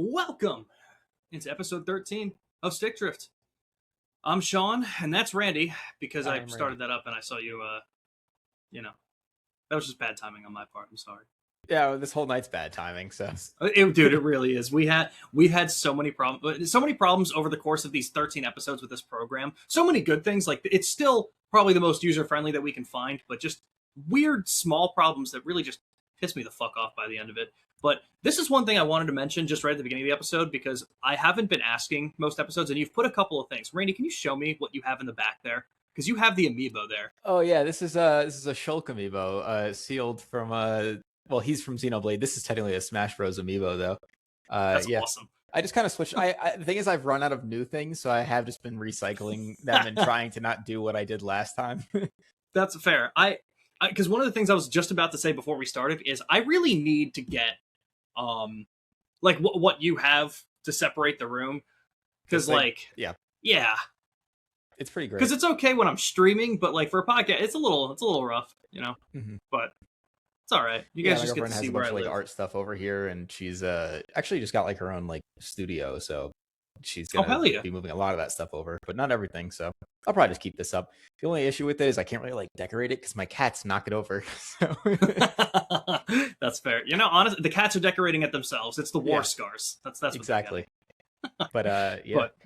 welcome into episode 13 of Stick Drift. I'm Sean, and that's Randy, because I started that up and I saw you, that was just bad timing on my part. I'm sorry. Yeah, this whole night's bad timing, so. Dude, it really is. We've had so many problems over the course of these 13 episodes with this program. So many good things. Like, it's still probably the most user-friendly that we can find, but just weird, small problems that really just piss me the fuck off by the end of it. But this is one thing I wanted to mention just right at the beginning of the episode, because I haven't been asking most episodes, and you've put a couple of things. Randy, can you show me what you have in the back there? Because you have the amiibo there. Oh yeah, this is a Shulk amiibo, sealed from well, he's from Xenoblade. This is technically a Smash Bros amiibo though. That's awesome. I just kind of switched. The thing is, I've run out of new things, so I have just been recycling them and trying to not do what I did last time. That's fair. Because one of the things I was just about to say before we started is I really need to get like what you have to separate the room, because yeah, it's pretty great. Because it's okay when I'm streaming, but like for a podcast, it's a little rough, Mm-hmm. But it's all right. You guys just get to see where I live. Like art stuff over here, and she's actually just got like her own like studio, so she's gonna be moving a lot of that stuff over, but not everything. So I'll probably just keep this up. The only issue with it is I can't really like decorate it because my cats knock it over. So. That's fair. Honestly, the cats are decorating it themselves. It's the war scars. That's exactly. But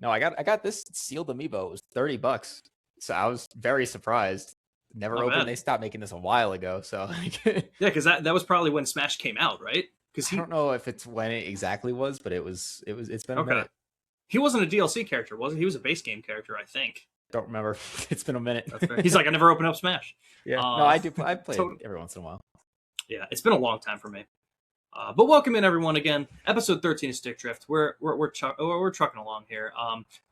no, I got this sealed amiibo. It was $30, so I was very surprised. Never opened. Man. They stopped making this a while ago, so yeah, because that was probably when Smash came out, right? Because I don't know if it's when it exactly was, but it's been a minute. He wasn't a DLC character, was he? He was a base game character, I think. Don't remember. It's been a minute. That's fair. He's like, I never opened up Smash. Yeah, no, I do. I play it every once in a while. Yeah, it's been a long time for me. But welcome in everyone again. Episode 13 of Stick Drift. We're trucking along here.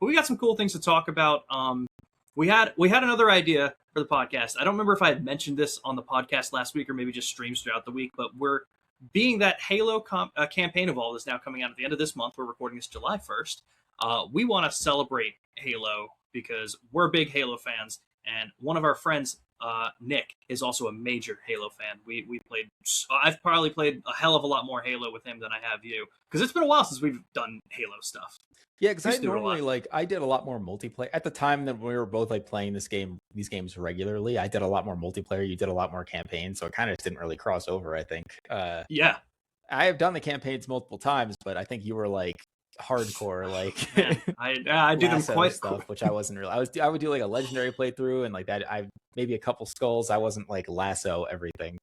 But we got some cool things to talk about. We had another idea for the podcast. I don't remember if I had mentioned this on the podcast last week or maybe just streams throughout the week, but we're being that Halo campaign of all is now coming out at the end of this month. We're recording this July 1st. We want to celebrate Halo because we're big Halo fans, and one of our friends, Nick, is also a major Halo fan. I've probably played a hell of a lot more Halo with him than I have you, because it's been a while since we've done Halo stuff. Yeah, because I did a lot more multiplayer at the time that we were both like playing these games regularly. I did a lot more multiplayer. You did a lot more campaigns, so it kind of didn't really cross over, I think. Yeah, I have done the campaigns multiple times, but I think you were like hardcore, like I do them quite stuff, which I wasn't really. I would do like a legendary playthrough and like that. I maybe a couple skulls. I wasn't like lasso everything.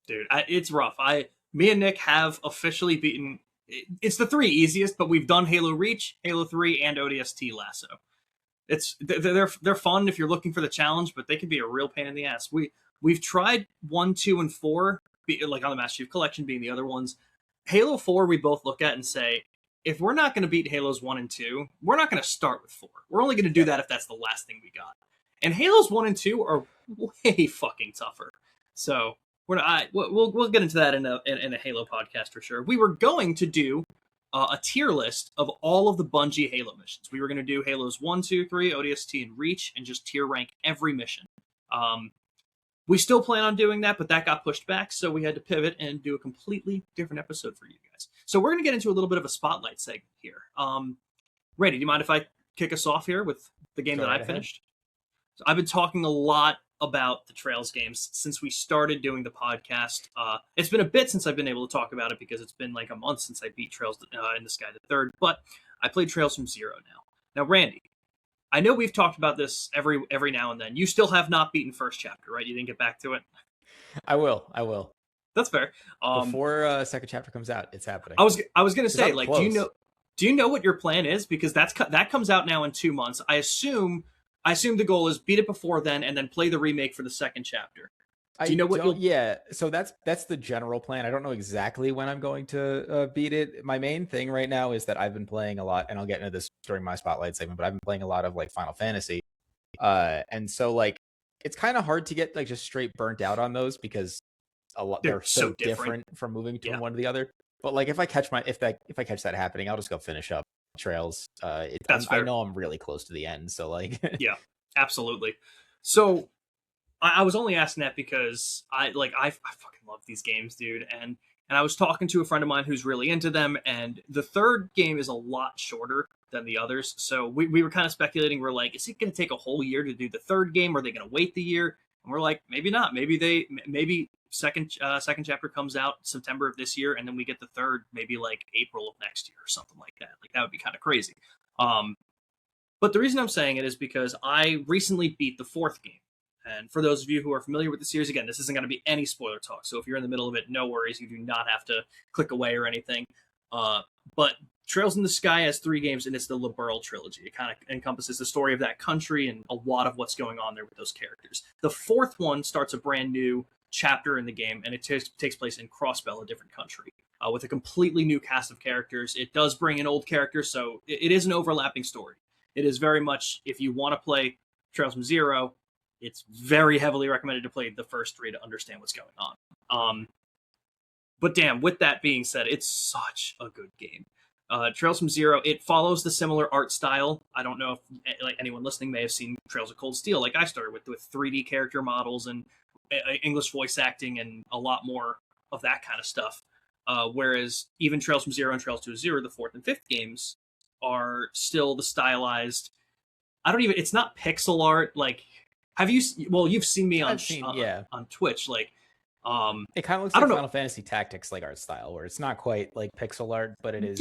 Dude, it's rough. Me and Nick have officially beaten. It's the three easiest, but we've done Halo Reach, Halo 3, and ODST Lasso. They're fun if you're looking for the challenge, but they can be a real pain in the ass. We've tried 1, 2, and 4, like on the Master Chief Collection being the other ones. Halo 4 we both look at and say, if we're not going to beat Halos 1 and 2, we're not going to start with 4. We're only going to do that if that's the last thing we got. And Halos 1 and 2 are way fucking tougher. So we'll get into that in a Halo podcast for sure. We were going to do a tier list of all of the Bungie Halo missions. We were going to do Halos 1, 2, 3, ODST, and Reach, and just tier rank every mission. We still plan on doing that, but that got pushed back, so we had to pivot and do a completely different episode for you guys. So we're going to get into a little bit of a spotlight segment here. Randy, do you mind if I kick us off here with the game that I finished? So I've been talking a lot about the Trails games since we started doing the podcast. It's been a bit since I've been able to talk about it because it's been like a month since I beat Trails in the Sky the Third, but I played Trails from Zero now. Now, Randy, I know we've talked about this every now and then. You still have not beaten first chapter, right? You didn't get back to it? I will. That's fair. Before second chapter comes out, it's happening. I was going to say, like, do you know what your plan is? Because that comes out now in 2 months. I assume the goal is beat it before then and then play the remake for the second chapter. Do you know what? Yeah, so that's the general plan. I don't know exactly when I'm going to beat it. My main thing right now is that I've been playing a lot, and I'll get into this during my spotlight segment, but I've been playing a lot of like Final Fantasy, and so like it's kind of hard to get like just straight burnt out on those because they're so different from moving to one to the other. But like if I catch that happening, I'll just go finish up Trails. I know I'm really close to the end, so like yeah, absolutely. So I was only asking that because I fucking love these games, dude, and And I was talking to a friend of mine who's really into them, and the third game is a lot shorter than the others. So we were kind of speculating. We're like, is it going to take a whole year to do the third game? Or are they going to wait the year? And we're like, maybe not. Maybe second chapter comes out September of this year, and then we get the third maybe like April of next year or something like that. Like that would be kind of crazy. But the reason I'm saying it is because I recently beat the fourth game. And for those of you who are familiar with the series, again, this isn't going to be any spoiler talk. So if you're in the middle of it, no worries. You do not have to click away or anything. But Trails in the Sky has 3 games, and it's the Liberl trilogy. It kind of encompasses the story of that country and a lot of what's going on there with those characters. The fourth one starts a brand new chapter in the game, and it takes place in Crossbell, a different country, with a completely new cast of characters. It does bring in old characters, so it is an overlapping story. It is very much, if you want to play Trails from Zero, it's very heavily recommended to play the first 3 to understand what's going on. But damn, with that being said, it's such a good game. Trails from Zero, it follows the similar art style. I don't know if like anyone listening may have seen Trails of Cold Steel, like I started with 3D character models and English voice acting and a lot more of that kind of stuff. Whereas even Trails from Zero and Trails to Zero, the 4th and 5th games, are still the stylized. It's not pixel art. Like, you've seen me on Twitch. Like, it kind of looks like Final Fantasy Tactics like art style, where it's not quite like pixel art, but it is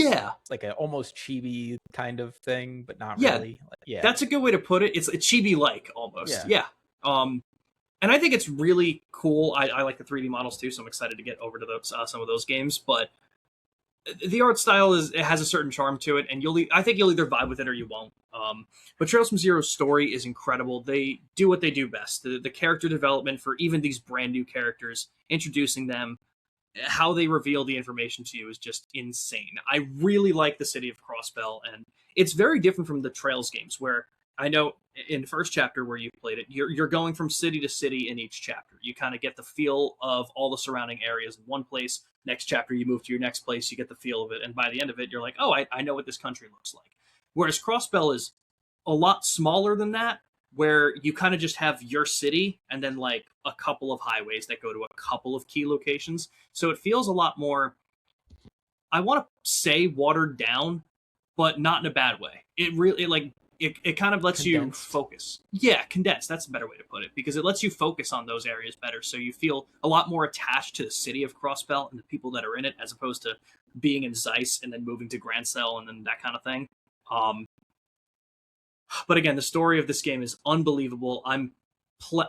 like an almost chibi kind of thing, but not really. Yeah, that's a good way to put it. It's chibi like almost. Yeah. And I think it's really cool. I like the 3D models too, so I'm excited to get over to some of those games. But the art style it has a certain charm to it, and I think you'll either vibe with it or you won't. But Trails from Zero's story is incredible. They do what they do best. The character development for even these brand new characters, introducing them, how they reveal the information to you is just insane. I really like the city of Crossbell, and it's very different from the Trails games, where I know in the first chapter where you played it, you're going from city to city in each chapter. You kind of get the feel of all the surrounding areas in one place. Next chapter, you move to your next place, you get the feel of it, and by the end of it, you're like, oh, I know what this country looks like. Whereas Crossbell is a lot smaller than that, where you kind of just have your city and then like a couple of highways that go to a couple of key locations. So it feels a lot more, I want to say watered down, but not in a bad way. It kind of lets you focus. Yeah, condensed. That's a better way to put it, because it lets you focus on those areas better. So you feel a lot more attached to the city of Crossbell and the people that are in it, as opposed to being in Zeiss and then moving to Grancel and then that kind of thing. But again, the story of this game is unbelievable. I'm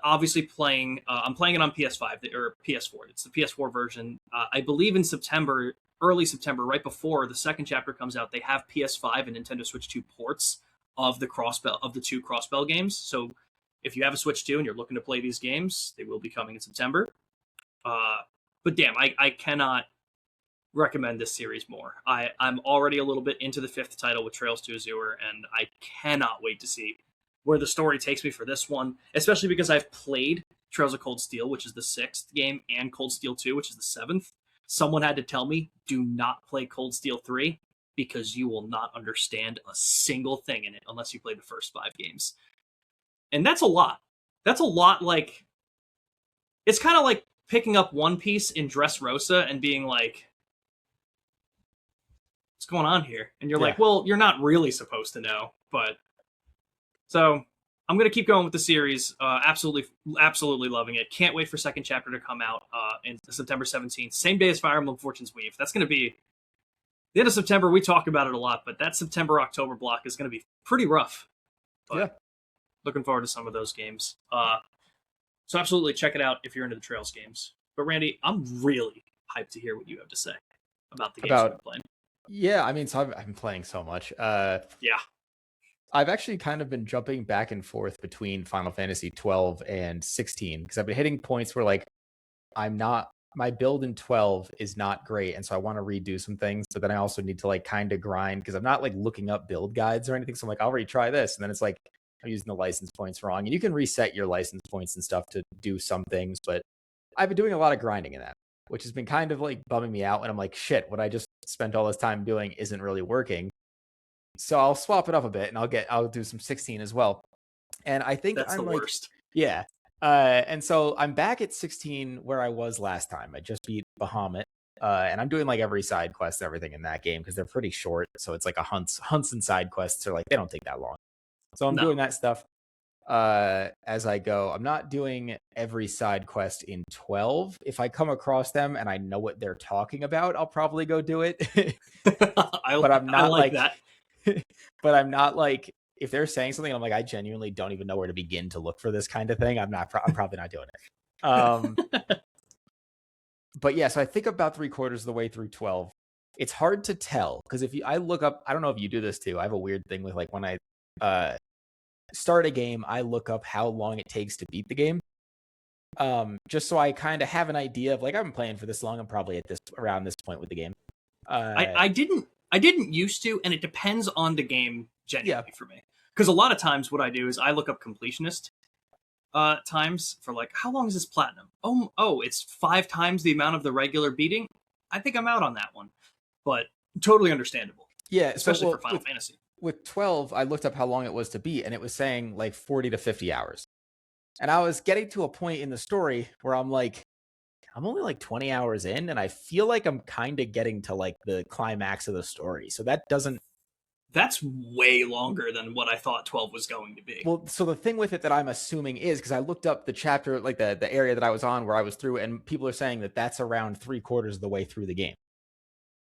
obviously playing. I'm playing it on PS5 or PS4. It's the PS4 version. I believe in September, early September, right before the second chapter comes out, they have PS5 and Nintendo Switch 2 ports of the two Crossbell games. So if you have a Switch 2 and you're looking to play these games, they will be coming in September. But damn, I cannot recommend this series more. I'm already a little bit into the 5th title with Trails to Azure, and I cannot wait to see where the story takes me for this one, especially because I've played Trails of Cold Steel, which is the 6th game, and Cold Steel 2, which is the 7th. Someone had to tell me, do not play Cold Steel 3, because you will not understand a single thing in it unless you play the first 5 games. And that's a lot. That's a lot. Like, it's kind of like picking up One Piece in Dressrosa and being like, what's going on here? And you're like, well, you're not really supposed to know. But so I'm going to keep going with the series. Absolutely loving it. Can't wait for second chapter to come out in September 17th. Same day as Fire Emblem Fortune's Weave. That's going to be the end of September. We talk about it a lot, but that September-October block is going to be pretty rough. But looking forward to some of those games. So absolutely check it out if you're into the Trails games. But Randy, I'm really hyped to hear what you have to say about the games you've been playing. Yeah, I mean, so I've been playing so much. I've actually kind of been jumping back and forth between Final Fantasy 12 and 16, because I've been hitting points where like my build in 12 is not great, and so I want to redo some things, but then I also need to like kind of grind, because I'm not like looking up build guides or anything, so I'm like, I'll already try this, and then it's like I'm using the license points wrong. And you can reset your license points and stuff to do some things, but I've been doing a lot of grinding in that, which has been kind of like bumming me out, and I'm like, shit, what I just spent all this time doing isn't really working. So I'll swap it up a bit, and I'll do some 16 as well. And I think that's I'm the like, worst. Yeah. And so I'm back at 16 where I was last time. I just beat Bahamut, And I'm doing like every side quest, everything in that game because they're pretty short. So it's like a hunts and side quests are like they don't take that long. So I'm No. doing that stuff as I go. I'm not doing every side quest in 12. If I come across them and I know what they're talking about, I'll probably go do it. But I'm not I like that. But I'm not like if they're saying something, I'm like I genuinely don't even know where to begin to look for this kind of thing. I'm probably not doing it. But yeah, so I think about 3/4 of the way through 12. It's hard to tell because I look up, I don't know if you do this too. I have a weird thing with like when I start a game, I look up how long it takes to beat the game. Just so I kind of have an idea of like I've been playing for this long. I'm probably at around this point with the game. I didn't used to, and it depends on the game genuinely for me. Because a lot of times what I do is I look up completionist times for like how long is this platinum? Oh, it's 5 times the amount of the regular beating. I think I'm out on that one, but totally understandable. Yeah, especially for Final Fantasy. With 12, I looked up how long it was to beat, and it was saying like 40 to 50 hours. And I was getting to a point in the story where I'm like, I'm only like 20 hours in, and I feel like I'm kind of getting to like the climax of the story. So that's way longer than what I thought 12 was going to be. Well, so the thing with it that I'm assuming is because I looked up the chapter, like the area that I was on where I was through, and people are saying that that's around 3/4 of the way through the game.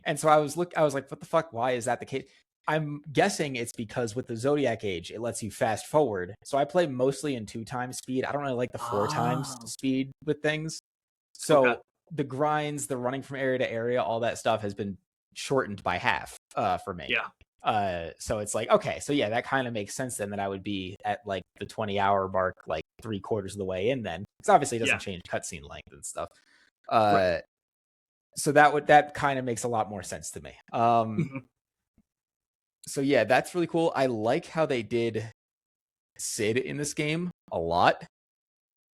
And so I was like, what the fuck? Why is that the case? I'm guessing it's because with the Zodiac Age, it lets you fast forward. So I play mostly in 2 times speed. I don't really like the 4 times speed with things. So the grinds, the running from area to area, all that stuff has been shortened by half for me. Yeah. So it's like, okay, so yeah, that kind of makes sense then that I would be at like the 20-hour mark, like 3/4 of the way in then. Because obviously it doesn't change cutscene length and stuff. Right. So that kind of makes a lot more sense to me. So yeah, that's really cool. I like how they did Cid in this game a lot.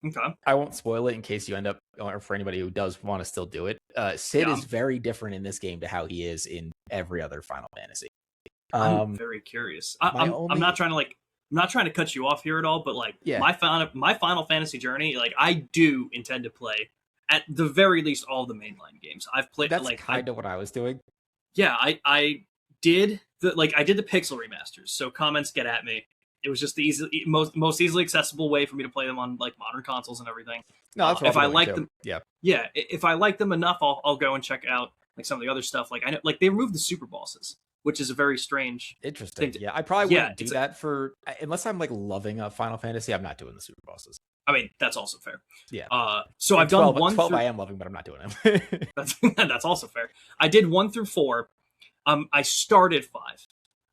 Okay. I won't spoil it in case you end up, or for anybody who does want to still do it. Cid is very different in this game to how he is in every other Final Fantasy. I'm very curious. I'm not trying to cut you off here at all, but like my Final Fantasy journey, like I do intend to play at the very least all the mainline games. I've played. That's kind of what I was doing. Yeah, I did the Pixel remasters. So comments get at me. It was just the most easily accessible way for me to play them on like modern consoles and everything. No, that's if I like them, if I like them enough, I'll go and check out like some of the other stuff. Like I know, like they removed the super bosses, which is a very strange, interesting. Yeah, I probably wouldn't do that for unless I'm like loving a Final Fantasy. I'm not doing the super bosses. I mean, that's also fair. Yeah. So I've done 1 12 through... I am loving, but I'm not doing them. That's also fair. I did 1 through 4. I started 5.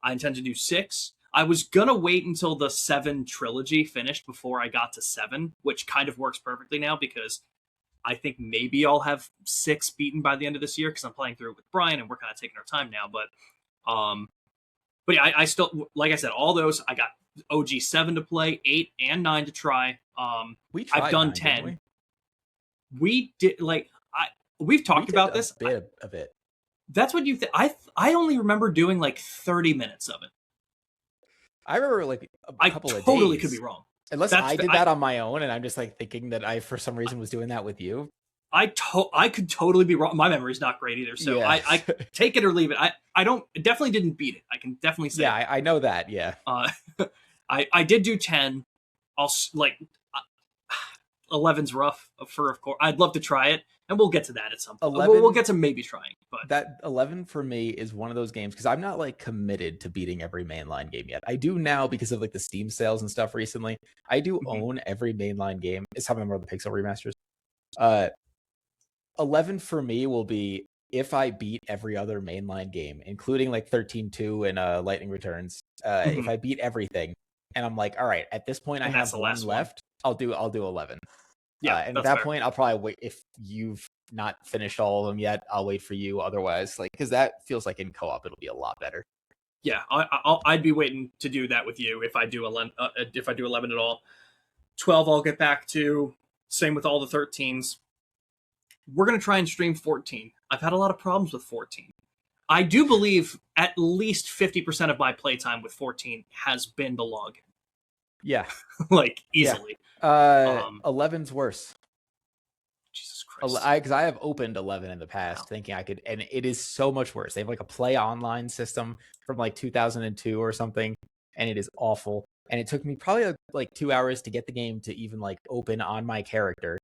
I intend to do 6. I was gonna wait until the 7 trilogy finished before I got to 7, which kind of works perfectly now because I think maybe I'll have 6 beaten by the end of this year because I'm playing through it with Brian and we're kind of taking our time now. But yeah, I still, like I said, all those I got OG 7 to play, 8 and 9 to try. I've done 10. We did we've talked about this a bit. That's what you think. I only remember doing like 30 minutes of it. I remember like a couple of days. I totally could be wrong. Unless I did that on my own, and I'm just like thinking that I, for some reason, was doing that with you. I could totally be wrong. My memory's not great either, so yeah. I take it or leave it. I definitely didn't beat it. I can definitely say. Yeah, I know that. Yeah. I did do 10. 11's rough for, of course. I'd love to try it, and we'll get to that at some point. 11, we'll get to maybe trying, but that 11 for me is one of those games because I'm not like committed to beating every mainline game yet. I do now because of like the Steam sales and stuff recently. I do own every mainline game. It's how I remember the Pixel remasters. 11 for me will be if I beat every other mainline game, including like 13-2 and Lightning Returns. If I beat everything, and I'm like, all right, at this point I have one left. I'll do 11. Yeah, and at that point, I'll probably wait. If you've not finished all of them yet, I'll wait for you. Otherwise, like, because that feels like in co-op, it'll be a lot better. Yeah, I'd be waiting to do that with you if I do 11 at all. 12, I'll get back to. Same with all the 13s. We're gonna try and stream 14. I've had a lot of problems with 14. I do believe at least 50% of my playtime with 14 has been the login. Yeah, like easily. Yeah. 11's worse. Jesus Christ. Because I have opened 11 in the past, thinking I could, and it is so much worse. They have like a play online system from like 2002 or something, and it is awful. And it took me probably like 2 hours to get the game to even like open on my character,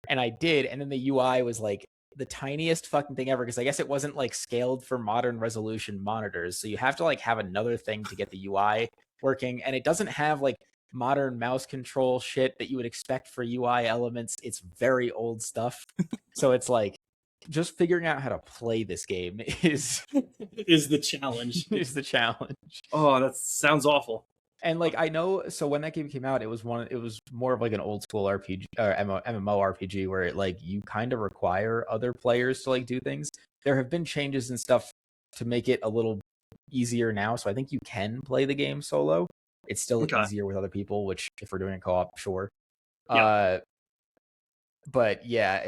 and I did. And then the UI was like the tiniest fucking thing ever, because I guess it wasn't like scaled for modern resolution monitors, so you have to like have another thing to get the UI working, and it doesn't have like modern mouse control shit that you would expect for UI elements. It's very old stuff. So it's like just figuring out how to play this game is the challenge. is the challenge. Oh, that sounds awful. And like I know, so when that game came out, it was more of like an old school RPG or MMO RPG where it like you kind of require other players to like do things. There have been changes and stuff to make it a little easier now, so I think you can play the game solo. It's still easier with other people, which if we're doing a co-op, sure. Yeah. But yeah,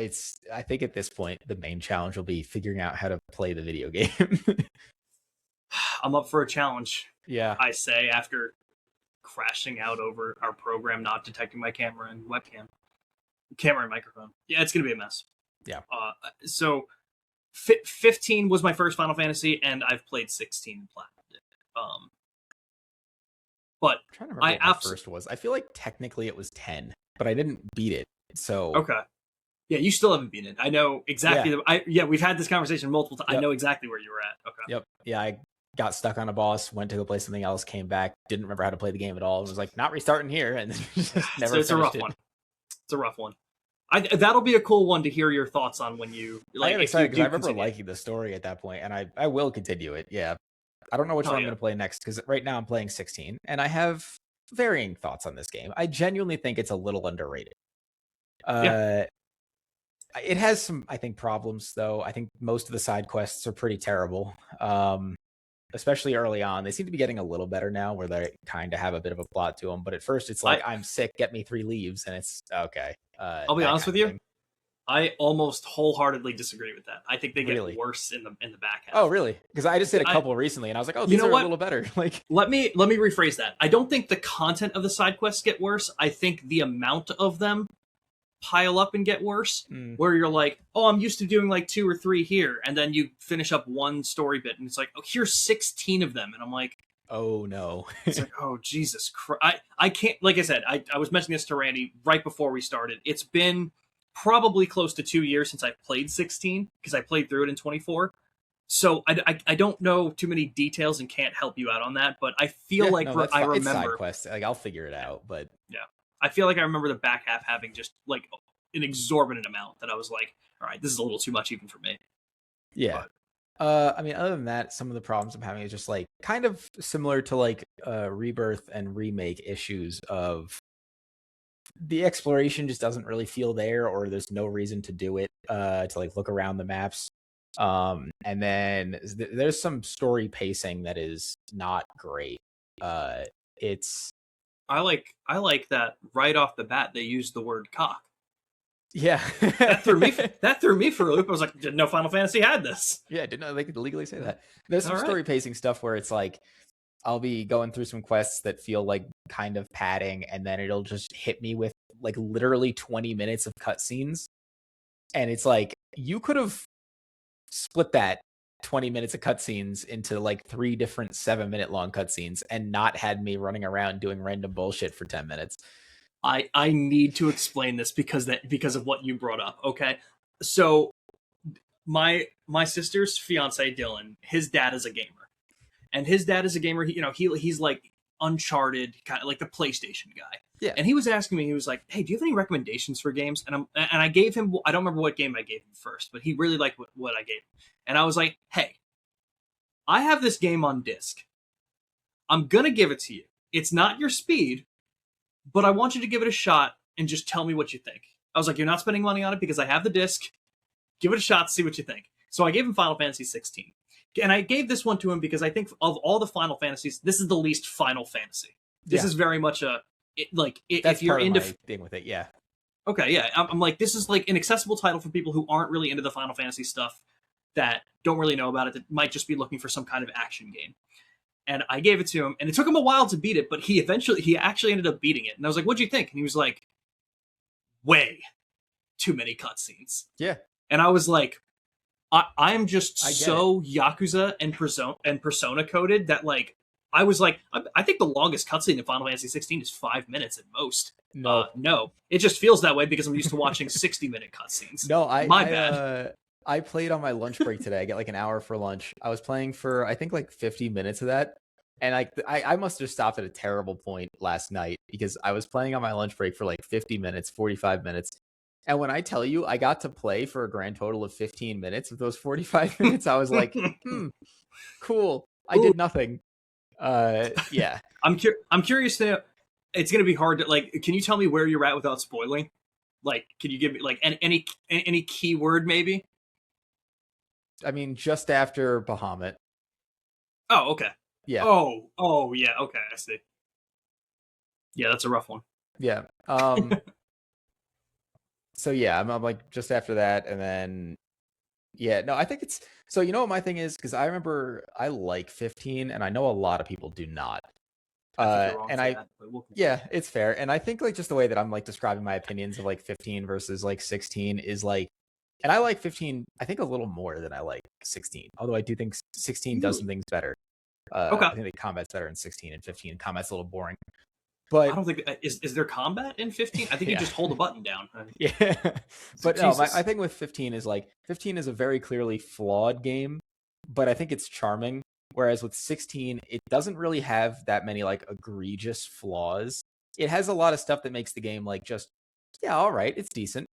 I think at this point the main challenge will be figuring out how to play the video game. I'm up for a challenge. Yeah. I say after crashing out over our program not detecting my camera and microphone. Yeah, it's gonna be a mess. Yeah. So 15 was my first Final Fantasy, and I've played 16 and platinum. But I'm trying to remember what my first was. I feel like technically it was 10, but I didn't beat it. So okay. Yeah, you still haven't beaten it. I know exactly. Yeah. We've had this conversation multiple times. Yep. I know exactly where you were at. Okay. Yep. Yeah, I got stuck on a boss, went to go play something else, came back, didn't remember how to play the game at all. It was like, not restarting here, and just never. So it's a rough one. It's a rough one. That'll be a cool one to hear your thoughts on when you. Like, I am excited because I remember liking the story at that point, and I will continue it. Yeah. I don't know which one I'm going to play next, because right now I'm playing 16, and I have varying thoughts on this game. I genuinely think it's a little underrated. It has some, I think, problems, though. I think most of the side quests are pretty terrible, especially early on. They seem to be getting a little better now, where they kind of have a bit of a plot to them. But at first, it's like, I'm sick, get me 3 leaves, and it's okay. I'll be honest with you. I almost wholeheartedly disagree with that. I think they get worse in the back half. Oh, really? Because I just did a couple recently, and I was like, oh, these are a little better. Like, let me rephrase that. I don't think the content of the side quests get worse. I think the amount of them pile up and get worse. Where you're like, oh, I'm used to doing like 2 or 3 here, and then you finish up one story bit, and it's like, oh, here's 16 of them, and I'm like, oh no. It's like, oh Jesus Christ! I can't. Like I said, I was mentioning this to Randy right before we started. It's been probably close to 2 years since I played 16, because I played through it in 24. So I don't know too many details and can't help you out on that, but I feel I remember. It's side quest. Like, I'll figure it out, but yeah, I feel like I remember the back half having just like an exorbitant amount that I was like, all right, this is a little too much even for me. Yeah. But, I mean, other than that, some of the problems I'm having is just like kind of similar to like Rebirth and Remake issues of the exploration just doesn't really feel there, or there's no reason to do it, to like look around the maps. And then there's some story pacing that is not great. It's I like that right off the bat they used the word cock. Yeah. that threw me for a loop. I was like, didn't know Final Fantasy had this. Yeah, didn't know they could legally say that. There's some story pacing stuff where it's like I'll be going through some quests that feel like kind of padding, and then it'll just hit me with like literally 20 minutes of cutscenes. And it's like, you could have split that 20 minutes of cutscenes into like 3 different 7-minute long cutscenes and not had me running around doing random bullshit for 10 minutes. I need to explain this because of what you brought up. Okay. So my sister's fiance, Dylan, his dad is a gamer. And his dad is a gamer. He's like Uncharted, kind of like the PlayStation guy. Yeah. And he was asking me, he was like, hey, do you have any recommendations for games? And I gave him, I don't remember what game I gave him first, but he really liked what I gave him. And I was like, hey, I have this game on disc. I'm going to give it to you. It's not your speed, but I want you to give it a shot and just tell me what you think. I was like, you're not spending money on it because I have the disc. Give it a shot, see what you think. So I gave him Final Fantasy 16. And I gave this one to him because I think of all the Final Fantasies, this is the least Final Fantasy. This is very much if you're into thing with it, yeah. Okay, yeah. I'm like, this is like an accessible title for people who aren't really into the Final Fantasy stuff, that don't really know about it, that might just be looking for some kind of action game. And I gave it to him, and it took him a while to beat it, but he actually ended up beating it. And I was like, what'd you think? And he was like, way too many cutscenes. Yeah. And I was like, I'm just I get so Yakuza and Persona coded that like I was like, I think the longest cutscene in Final Fantasy 16 is 5 minutes at most. No. No, it just feels that way because I'm used to watching 60-minute cutscenes. No, My bad. I played on my lunch break today. I get like an hour for lunch. I was playing for I think like 50 minutes of that. And I must have stopped at a terrible point last night because I was playing on my lunch break for like 50 minutes, 45 minutes. And when I tell you I got to play for a grand total of 15 minutes of those 45 minutes, I was like, cool. I did nothing. Yeah. I'm curious to know, it's going to be hard to like, can you tell me where you're at without spoiling? Like, can you give me like any keyword maybe? I mean, just after Bahamut. Oh, okay. Yeah. Oh, yeah. Okay, I see. Yeah, that's a rough one. Yeah. So yeah, I'm like just after that, and then yeah, no, I think it's so. You know what my thing is, because I remember I like 15, and I know a lot of people do not. I think you're wrong And for that, but yeah, it's fair, and I think like just the way that I'm like describing my opinions of like 15 versus like 16 is like, and I like 15, I think a little more than I like 16. Although I do think 16 does some things better. Okay. I think the combat's better in 16, and 15 combat's a little boring. But I don't think is there combat in 15? I think you just hold a button down. Yeah. But no, Jesus. I think with 15 is like 15 is a very clearly flawed game, but I think it's charming. Whereas with 16, it doesn't really have that many like egregious flaws. It has a lot of stuff that makes the game like just, yeah, all right, it's decent,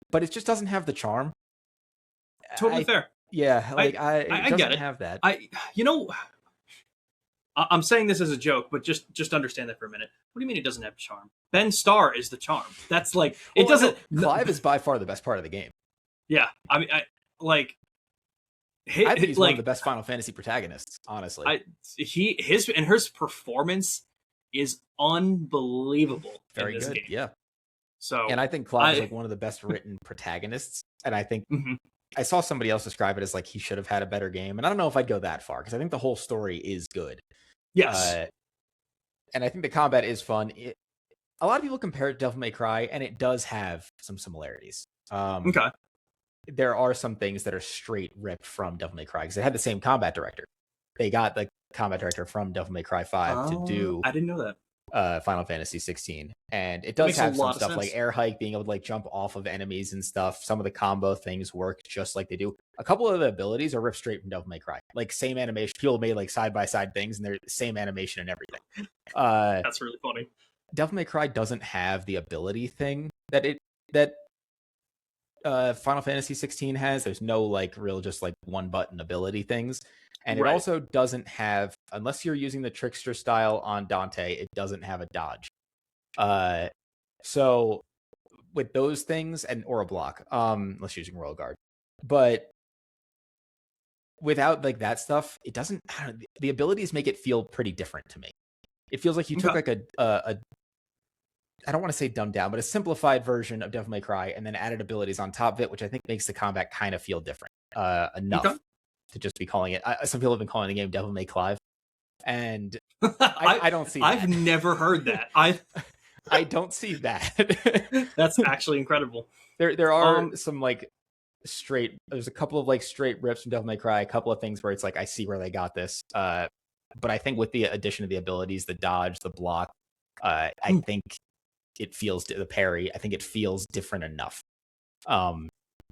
but it just doesn't have the charm. Totally fair. Yeah, like it I doesn't get it. have that. I'm saying this as a joke, but just understand that for a minute. What do you mean it doesn't have charm? Ben Starr is the charm. That's like it doesn't. No, Clive is by far the best part of the game. Yeah, I mean, I think he's one of the best Final Fantasy protagonists. Honestly, his performance is unbelievable. Very in this good. Game. Yeah. So, and I think Clive is like one of the best written protagonists. And I think I saw somebody else describe it as like he should have had a better game. And I don't know if I'd go that far because I think the whole story is good. Yes. And I think the combat is fun. A lot of people compare it to Devil May Cry, and it does have some similarities. Okay. There are some things that are straight ripped from Devil May Cry because they had the same combat director. They got the combat director from Devil May Cry 5 to do. I didn't know that. Final Fantasy 16, and it does have some stuff sense. like air hike, being able to like jump off of enemies and stuff. Some of the combo things work just like they do. A couple of the abilities are ripped straight from Devil May Cry, like same animation. People made like side by side things, and they're the same animation and everything. That's really funny. Devil May Cry doesn't have the ability thing that Final Fantasy 16 has. There's no like real just like one button ability things. And it also doesn't have, unless you're using the trickster style on Dante, it doesn't have a dodge. So with those things or a block, unless you're using Royal Guard, but without like that stuff, it doesn't. The abilities make it feel pretty different to me. It feels like you took like a I don't want to say dumbed down, but a simplified version of Devil May Cry, and then added abilities on top of it, which I think makes the combat kind of feel different enough. To just be calling it, some people have been calling the game Devil May Clive, and I don't see that. I've never heard that. I don't see that. That's actually incredible. There are some like there's a couple of like straight rips from Devil May Cry, a couple of things where it's like I see where they got this, but I think with the addition of the abilities, the dodge, the block, I think it feels the parry. I think it feels different enough.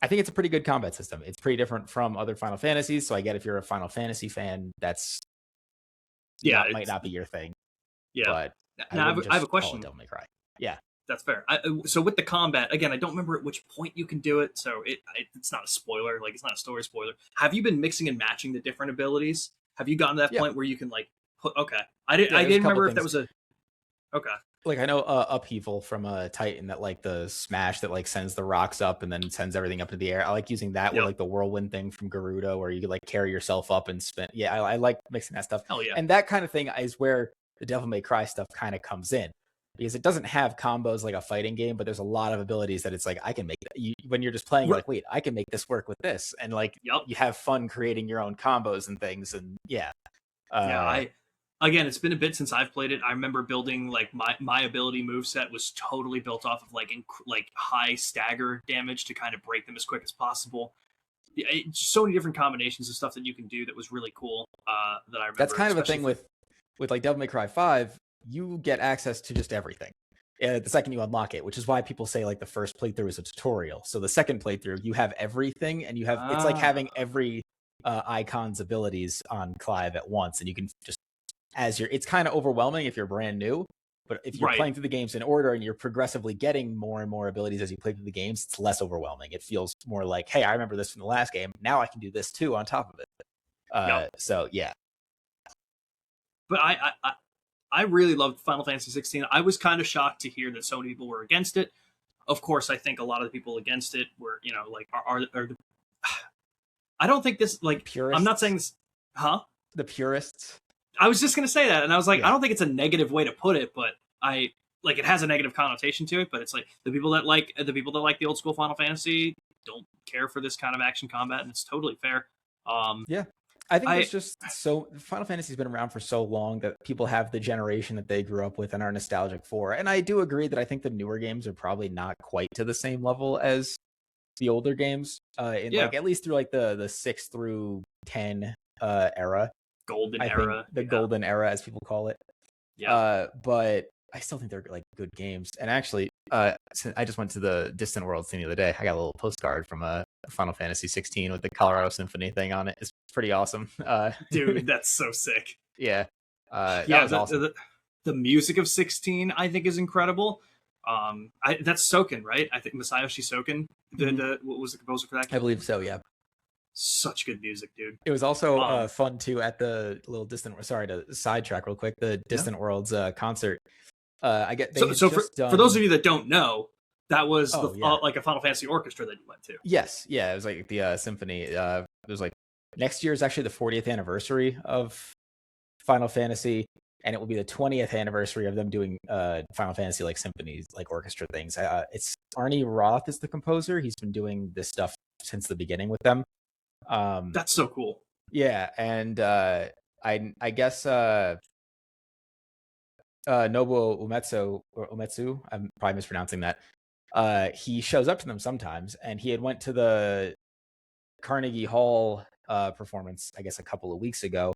I think it's a pretty good combat system. It's pretty different from other Final Fantasies. So I get if you're a Final Fantasy fan, that's might not be your thing. Yeah. But now I have a question. Devil May Cry. Yeah, that's fair. So with the combat, again, I don't remember at which point you can do it. So it's not a spoiler. Like it's not a story spoiler. Have you been mixing and matching the different abilities? Have you gotten to that point where you can like put? Okay, I didn't remember if that was a. Okay. Like I know Upheaval from a Titan that like the smash that like sends the rocks up and then sends everything up into the air. I like using that with like the whirlwind thing from Gerudo where you could like carry yourself up and spin. Yeah, I like mixing that stuff. Hell yeah. And that kind of thing is where the Devil May Cry stuff kind of comes in because it doesn't have combos like a fighting game, but there's a lot of abilities that it's like I can make that. When you're just playing, like wait, I can make this work with this, and like you have fun creating your own combos and things. And again, it's been a bit since I've played it. I remember building like my ability moveset was totally built off of like high stagger damage to kind of break them as quick as possible. Yeah, so many different combinations of stuff that you can do that was really cool. That I remember. That's kind of a thing with like Devil May Cry 5. You get access to just everything the second you unlock it, which is why people say like the first playthrough is a tutorial. So the second playthrough, you have everything, and you have it's like having every icon's abilities on Clive at once, and you can just it's kind of overwhelming if you're brand new. But if you're playing through the games in order and you're progressively getting more and more abilities as you play through the games, it's less overwhelming. It feels more like, hey, I remember this from the last game. Now I can do this too on top of it. So yeah. But I really loved Final Fantasy 16. I was kind of shocked to hear that so many people were against it. Of course, I think a lot of the people against it were, like are I don't think this like purists? I'm not saying this, the purists. I was just going to say that, and I was like, I don't think it's a negative way to put it, but it has a negative connotation to it. But it's like the people that like the old school Final Fantasy don't care for this kind of action combat, and it's totally fair. I think it's just so Final Fantasy's been around for so long that people have the generation that they grew up with and are nostalgic for. And I do agree that I think the newer games are probably not quite to the same level as the older games. Like at least through like the 6 through 10 era. Golden era. The golden era, as people call it. Yeah. But I still think they're like good games. And actually, I just went to the Distant Worlds the other day. I got a little postcard from Final Fantasy 16 with the Colorado Symphony thing on it. It's pretty awesome. Dude, that's so sick. Yeah. That was awesome. The music of 16, I think, is incredible. That's Soken, right? I think Masayoshi Soken, what was the composer for that game? I believe so, yeah. Such good music, dude. It was also fun too at the little sorry to sidetrack real quick, the Distant Worlds concert. For those of you that don't know, that was like a Final Fantasy orchestra that you went to. Yes, yeah, it was like the symphony. It was like next year is actually the 40th anniversary of Final Fantasy, and it will be the 20th anniversary of them doing Final Fantasy like symphonies, like orchestra things. It's Arnie Roth is the composer. He's been doing this stuff since the beginning with them. That's so cool. Yeah, and I guess Nobuo Uematsu, I'm probably mispronouncing that. He shows up to them sometimes, and he had went to the Carnegie Hall performance, I guess, a couple of weeks ago,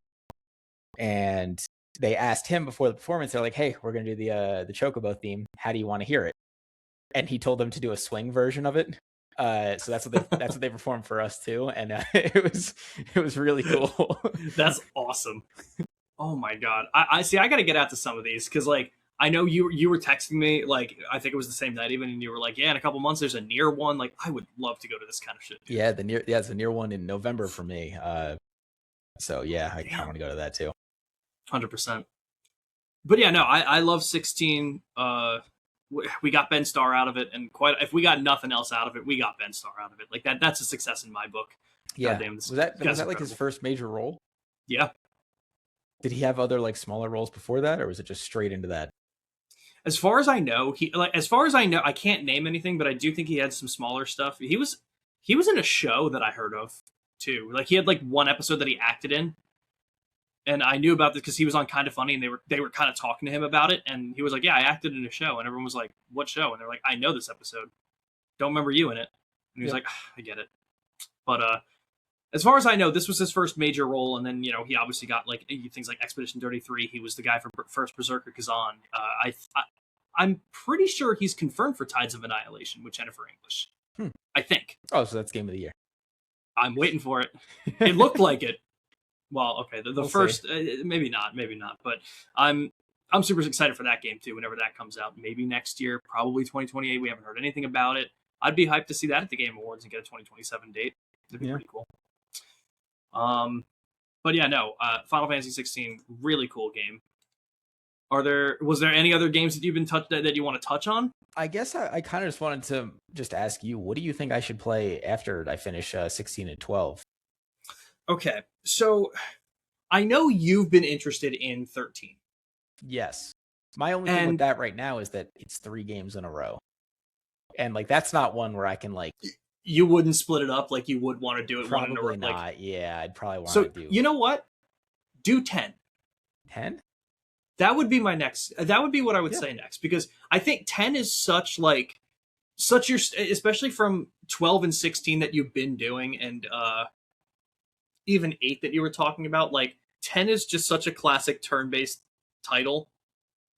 and they asked him before the performance. They're like, "Hey, we're gonna do the Chocobo theme. How do you want to hear it?" And he told them to do a swing version of it. So that's what they performed for us too, and it was really cool. That's awesome. Oh my god! I see. I got to get out to some of these because like I know you were texting me like I think it was the same night even, and you were like, yeah, in a couple months there's a Nier one. Like I would love to go to this kind of shit. Dude. Yeah, it's a Nier one in November for me. So yeah, I kind of want to go to that too. 100%. But yeah, no, I love 16. We got Ben Starr out of it, and if we got nothing else out of it, we got Ben Starr out of it. Like that's a success in my book. Yeah, was that like his first major role? Yeah. Did he have other like smaller roles before that, or was it just straight into that? As far as I know, I can't name anything, but I do think he had some smaller stuff. He was in a show that I heard of too. Like he had like one episode that he acted in. And I knew about this because he was on Kind of Funny, and they were kind of talking to him about it, and he was like, "Yeah, I acted in a show," and everyone was like, "What show?" And they're like, "I know this episode. Don't remember you in it." And he was like, "I get it." But as far as I know, this was his first major role, and then he obviously got like things like Expedition 33. He was the guy for first Berserker Kazan. I'm pretty sure he's confirmed for Tides of Annihilation with Jennifer English. I think. Oh, so that's Game of the Year. I'm waiting for it. It looked like it. Well, okay, the We'll first, maybe not, but I'm super excited for that game too. Whenever that comes out, maybe next year, probably 2028. We haven't heard anything about it. I'd be hyped to see that at the Game Awards and get a 2027 date. It'd be pretty cool. But yeah, no, Final Fantasy 16, really cool game. Was there any other games that you've been that you want to touch on? I guess I kind of just wanted to just ask you, what do you think I should play after I finish 16 and 12? Okay, so I know you've been interested in 13. Yes. My only thing with that right now is that it's 3 games in a row. And like that's not one where I can like you wouldn't split it up like you would want to do it probably one in a row. Not. Yeah, I'd probably want to do. You know what? Do 10. 10? That would be my next. That would be what I would Yeah. say next, because I think 10 is such your, especially from 12 and 16 that you've been doing, and even 8 that you were talking about. Like 10 is just such a classic turn-based title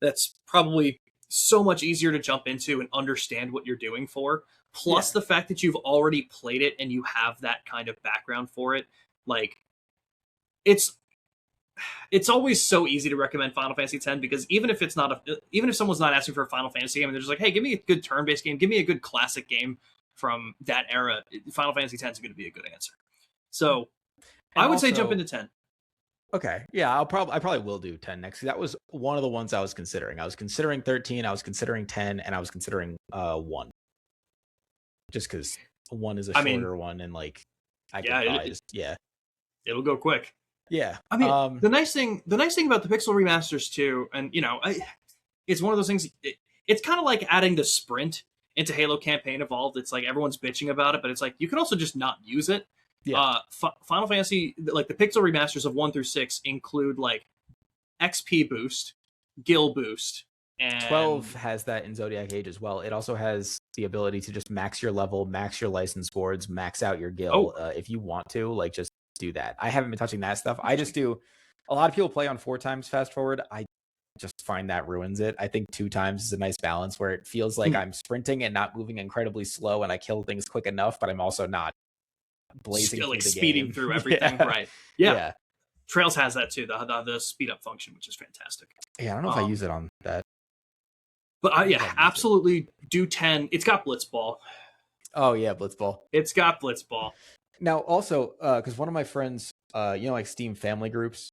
that's probably so much easier to jump into and understand what you're doing for. Plus the fact that you've already played it and you have that kind of background for it. Like it's always so easy to recommend Final Fantasy X, because even if someone's not asking for a Final Fantasy game and they're just like, hey, give me a good turn-based game, give me a good classic game from that era, Final Fantasy X is going to be a good answer. So And I would say also- jump into 10. Okay. Yeah, I probably will do 10 next. That was one of the ones I was considering. I was considering 13, I was considering 10, and I was considering 1. Just because 1 is a shorter one, and like I could probably It'll go quick. Yeah. I mean, the nice thing about the Pixel remasters too, and it's one of those things. It's kind of like adding the sprint into Halo Campaign Evolved. It's like everyone's bitching about it, but it's like you can also just not use it. Yeah. Final Fantasy, like the Pixel remasters of 1 through 6, include like XP boost, Gil boost, and 12 has that in Zodiac Age as well. It also has the ability to just max your level, max your license boards, max out your guild if you want to. Like, just do that. I haven't been touching that stuff. I just do. A lot of people play on 4 times fast forward. I just find that ruins it. I think 2 times is a nice balance where it feels like I'm sprinting and not moving incredibly slow, and I kill things quick enough, but I'm also not blazing still through like the speeding game. through everything. Right. Yeah. Trails has that too, the speed up function, which is fantastic. Yeah, I don't know if I use it on that. But absolutely do 10. It's got Blitzball. Oh yeah, Blitzball. It's got Blitzball. Now also, because one of my friends, like Steam family groups.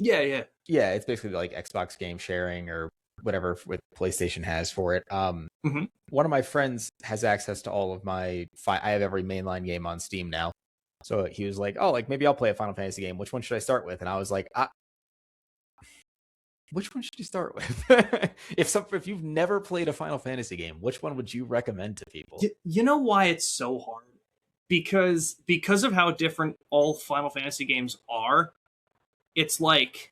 Yeah. Yeah, it's basically like Xbox game sharing or whatever with PlayStation has for it. One of my friends has access to all of my. I have every mainline game on Steam now. So he was like, "Oh, like maybe I'll play a Final Fantasy game. Which one should I start with?" And I was like, "Which one should you start with? If you've never played a Final Fantasy game, which one would you recommend to people?" You know why it's so hard? Because of how different all Final Fantasy games are. It's like,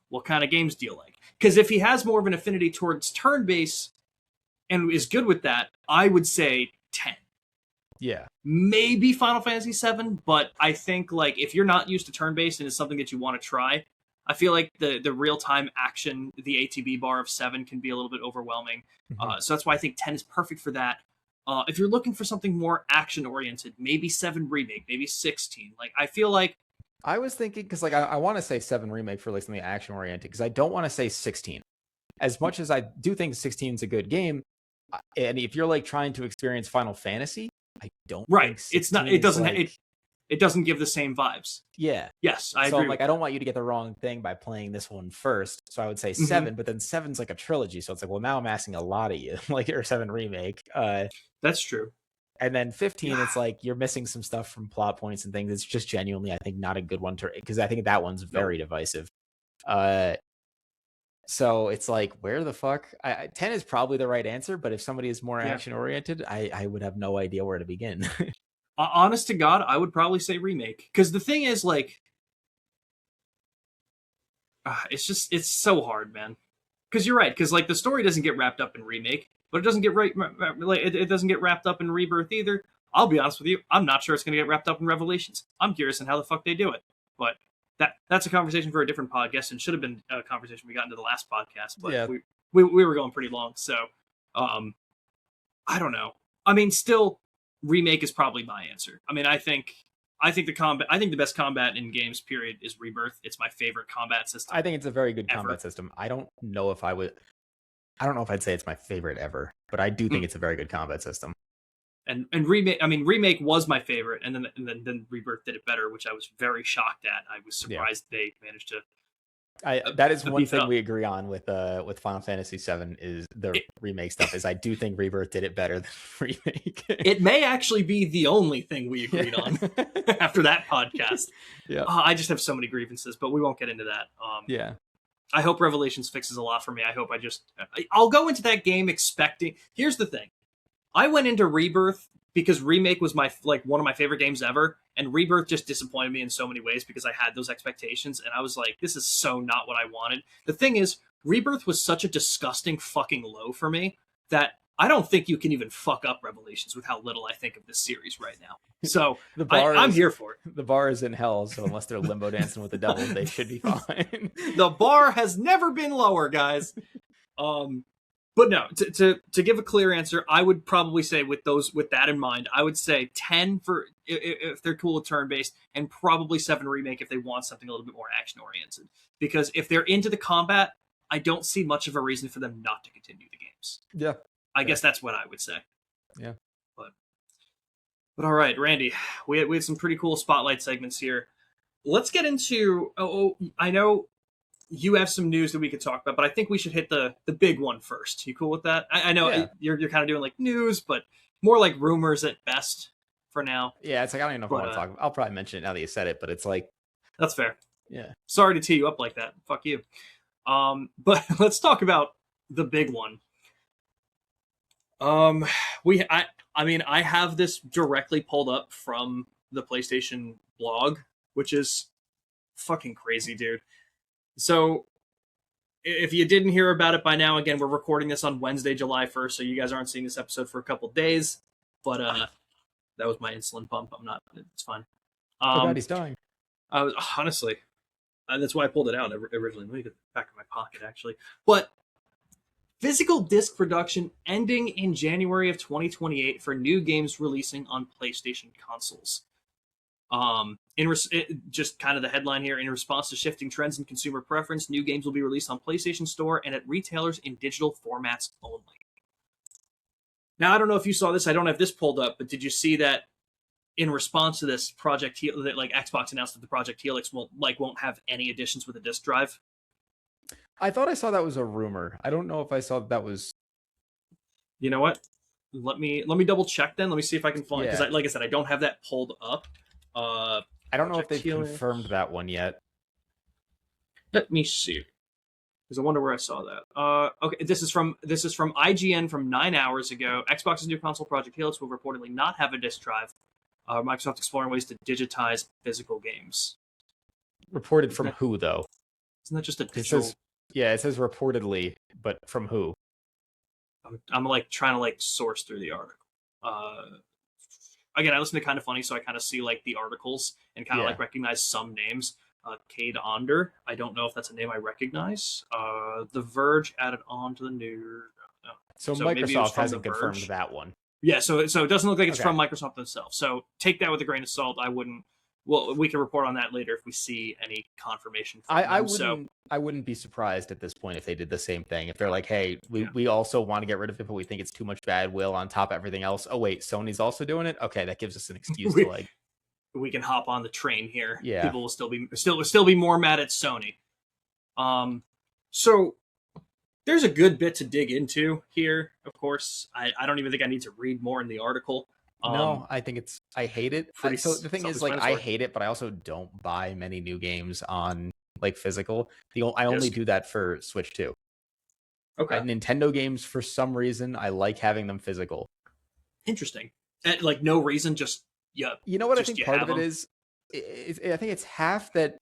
what kind of games do you like? Because if he has more of an affinity towards turn-based and is good with that, I would say 10. Yeah. Maybe Final Fantasy 7, but I think like if you're not used to turn-based and it's something that you want to try, I feel like the real-time action, the ATB bar of 7 can be a little bit overwhelming. So that's why I think 10 is perfect for that. If you're looking for something more action-oriented, maybe 7 Remake, maybe 16. Like, I feel like I was thinking, because like I want to say 7 Remake for like something action oriented, because I don't want to say 16. As much as I do think 16 is a good game, and if you're like trying to experience Final Fantasy, I don't. Right, think it's not. It doesn't. Like, it doesn't give the same vibes. Yeah. Yes, I so agree. I'm like, I don't want you to get the wrong thing by playing this one first. So I would say 7, but then 7's like a trilogy, so it's like, well, now I'm asking a lot of you, like or 7 Remake. That's true. And then 15, it's like you're missing some stuff from plot points and things. It's just genuinely, I think, not a good one to, because I think that one's very divisive. So it's like, where the fuck? 10 is probably the right answer, but if somebody is more action oriented, I would have no idea where to begin. Honest to God, I would probably say Remake, because the thing is, like, it's so hard, man. Because you're right, because like the story doesn't get wrapped up in Remake, but it doesn't get it doesn't get wrapped up in Rebirth either. I'll be honest with you, I'm not sure it's going to get wrapped up in Revelations. I'm curious on how the fuck they do it, but that's a conversation for a different podcast, and should have been a conversation we got into the last podcast. But we were going pretty long, so I don't know. I mean, still, Remake is probably my answer. I mean, I think the best combat in games, period, is Rebirth. It's my favorite combat system. I think it's a very good combat system. I don't know if I'd say it's my favorite ever, but I do think it's a very good combat system. And Remake was my favorite, and then Rebirth did it better, which I was very shocked at. I was surprised they managed to. That is one thing we agree on with Final Fantasy VII is the remake stuff. Is I do think Rebirth did it better than Remake. It may actually be the only thing we agreed on after that podcast. Yeah, I just have so many grievances, but we won't get into that. I hope Revelations fixes a lot for me. I'll go into that game expecting. Here's the thing: I went into Rebirth because Remake was my like one of my favorite games ever, and Rebirth just disappointed me in so many ways because I had those expectations, and I was like, this is so not what I wanted. The thing is, Rebirth was such a disgusting fucking low for me that I don't think you can even fuck up Revelations with how little I think of this series right now. So I'm here for it. The bar is in hell, so unless they're limbo dancing with the devil, they should be fine. The bar has never been lower, guys. But no, to give a clear answer, I would probably say with that in mind, I would say 10 for if they're cool with turn based, and probably 7 Remake if they want something a little bit more action oriented. Because if they're into the combat, I don't see much of a reason for them not to continue the games. Yeah, I guess that's what I would say. Yeah, but all right, Randy, we had some pretty cool spotlight segments here. Let's get into. I know you have some news that we could talk about, but I think we should hit the big one first. You cool with that? I know you're kind of doing like news, but more like rumors at best for now. Yeah, it's like I don't even know if I want to talk about. I'll probably mention it now that you said it, but it's like that's fair. Yeah. Sorry to tee you up like that. Fuck you. But let's talk about the big one. I have this directly pulled up from the PlayStation blog, which is fucking crazy, dude. So, if you didn't hear about it by now, again, we're recording this on Wednesday, July 1st, so you guys aren't seeing this episode for a couple days. But that was my insulin pump. I'm not. It's fine. Oh God, he's dying. I was honestly, that's why I pulled it out originally. Let me get it back in my pocket, actually. But physical disc production ending in January of 2028 for new games releasing on PlayStation consoles. Just kind of the headline here, in response to shifting trends in consumer preference, new games will be released on PlayStation Store and at retailers in digital formats only. Now, I don't know if you saw this. I don't have this pulled up, but did you see that in response to this Project Helix, that like Xbox announced that the Project Helix won't have any additions with a disc drive? I thought I saw that was a rumor. I don't know if I saw that was. You know what? Let me double check then. Let me see if I can find, because like I said, I don't have that pulled up. I don't know if they've confirmed that one yet. Let me see, because I wonder where I saw that. Okay, this is from IGN from 9 hours ago. Xbox's new console Project Helix will reportedly not have a disc drive. Microsoft exploring ways to digitize physical games. Reported from who though? Isn't that just a digital? It says reportedly, but from who? I'm like trying to like source through the article. Again, I listen to Kind of Funny, so I kind of see like the articles and kind of like recognize some names. Cade Onder, I don't know if that's a name I recognize. The Verge added on to the news. So Microsoft hasn't confirmed that one. Yeah, so it doesn't look like it's from Microsoft themselves. So take that with a grain of salt. I wouldn't. Well, we can report on that later if we see any confirmation from them. I wouldn't be surprised at this point if they did the same thing. If they're like, hey, we also want to get rid of it, but we think it's too much bad will on top of everything else. Oh, wait, Sony's also doing it? Okay, that gives us an excuse to like... We can hop on the train here. Yeah. People will still be more mad at Sony. So there's a good bit to dig into here, of course. I don't even think I need to read more in the article. No, I hate it. So the thing is, like, I hate it, but I also don't buy many new games on like physical. I only do that for Switch 2. Okay. Nintendo games, for some reason, I like having them physical. Interesting. Like no reason, just yeah. You know what I think part of it is? I think it's half that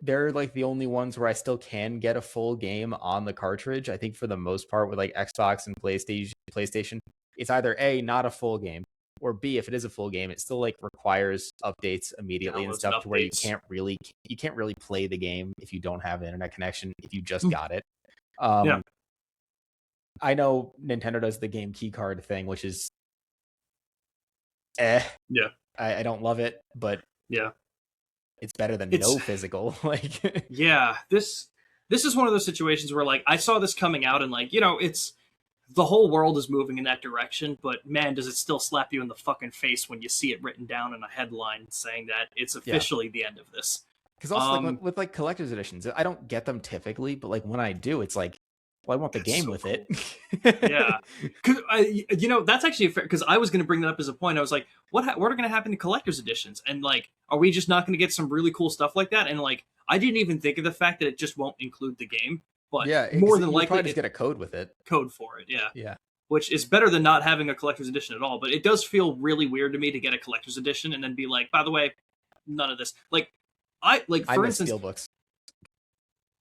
they're like the only ones where I still can get a full game on the cartridge. I think for the most part with like Xbox and PlayStation, it's either A, not a full game, or B, if it is a full game, it still like requires updates immediately and stuff to where you can't really play the game if you don't have an internet connection, if you just got it. I know Nintendo does the game key card thing, which is I don't love it, but it's better than no physical. Like this is one of those situations where like I saw this coming out and like, you know, it's the whole world is moving in that direction, but man, does it still slap you in the fucking face when you see it written down in a headline saying that it's officially the end of this. Because also like, with like collector's editions, I don't get them typically, but like when I do, it's like, well, I want the game with it. Yeah, because you know, that's actually fair. Because I was going to bring that up as a point. I was like, what are going to happen to collector's editions? And like, are we just not going to get some really cool stuff like that? And like, I didn't even think of the fact that it just won't include the game. But more than likely, just get a code with it. Code for it, yeah. Yeah. which is better than not having a collector's edition at all. But it does feel really weird to me to get a collector's edition and then be like, by the way, none of this. Like, for instance, steelbooks.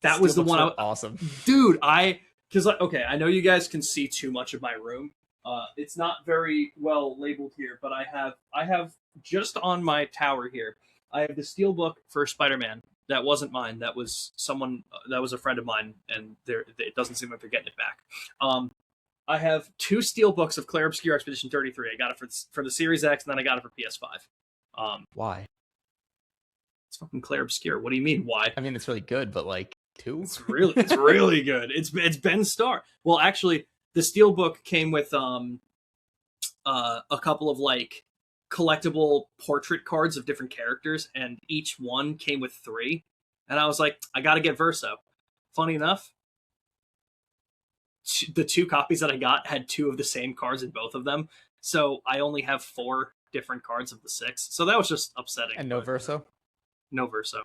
That was the one. Awesome, dude. Because okay, I know you guys can see too much of my room. It's not very well labeled here, but I have just on my tower here. I have the steelbook for Spider-Man. That wasn't mine. That was someone. That was a friend of mine, and it doesn't seem like they're getting it back. I have 2 steelbooks of Clair Obscur Expedition 33. I got it for the Series X, and then I got it for PS5. Why? It's fucking Clair Obscur. What do you mean? Why? I mean, it's really good, but like 2. It's really good. It's Ben Starr. Well, actually, the steelbook came with a couple of like collectible portrait cards of different characters, and each one came with 3. And I was like, I got to get Verso. Funny enough, the 2 copies that I got had 2 of the same cards in both of them, so I only have 4 different cards of the 6. So that was just upsetting. And no Verso. No Verso.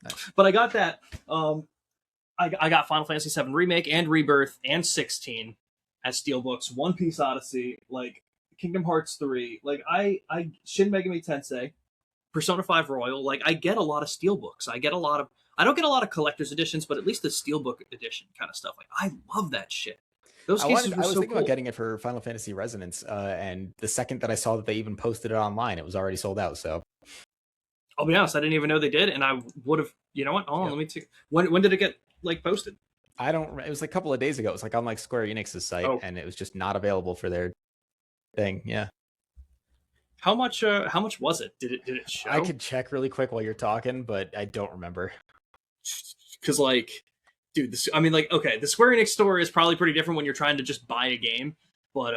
Nice. But I got that. I got Final Fantasy VII Remake and Rebirth and 16 as steelbooks. One Piece Odyssey, like Kingdom Hearts 3, like I Shin Megami Tensei, Persona 5 Royal. Like I get a lot of steelbooks. I don't get a lot of collector's editions, but at least the steelbook edition kind of stuff. Like I love that shit. Those cases were so cool. I was thinking about getting it for Final Fantasy Resonance, and the second that I saw that they even posted it online, it was already sold out. So I'll be honest, I didn't even know they did, and I would have. You know what? Oh, let me take. When did it get like posted? I don't. It was like a couple of days ago. It was like on like Square Enix's site, and it was just not available for their thing. Yeah. How much was it? Did it show? I could check really quick while you're talking, but I don't remember. Because like, dude, I mean, like, okay, the Square Enix store is probably pretty different when you're trying to just buy a game, but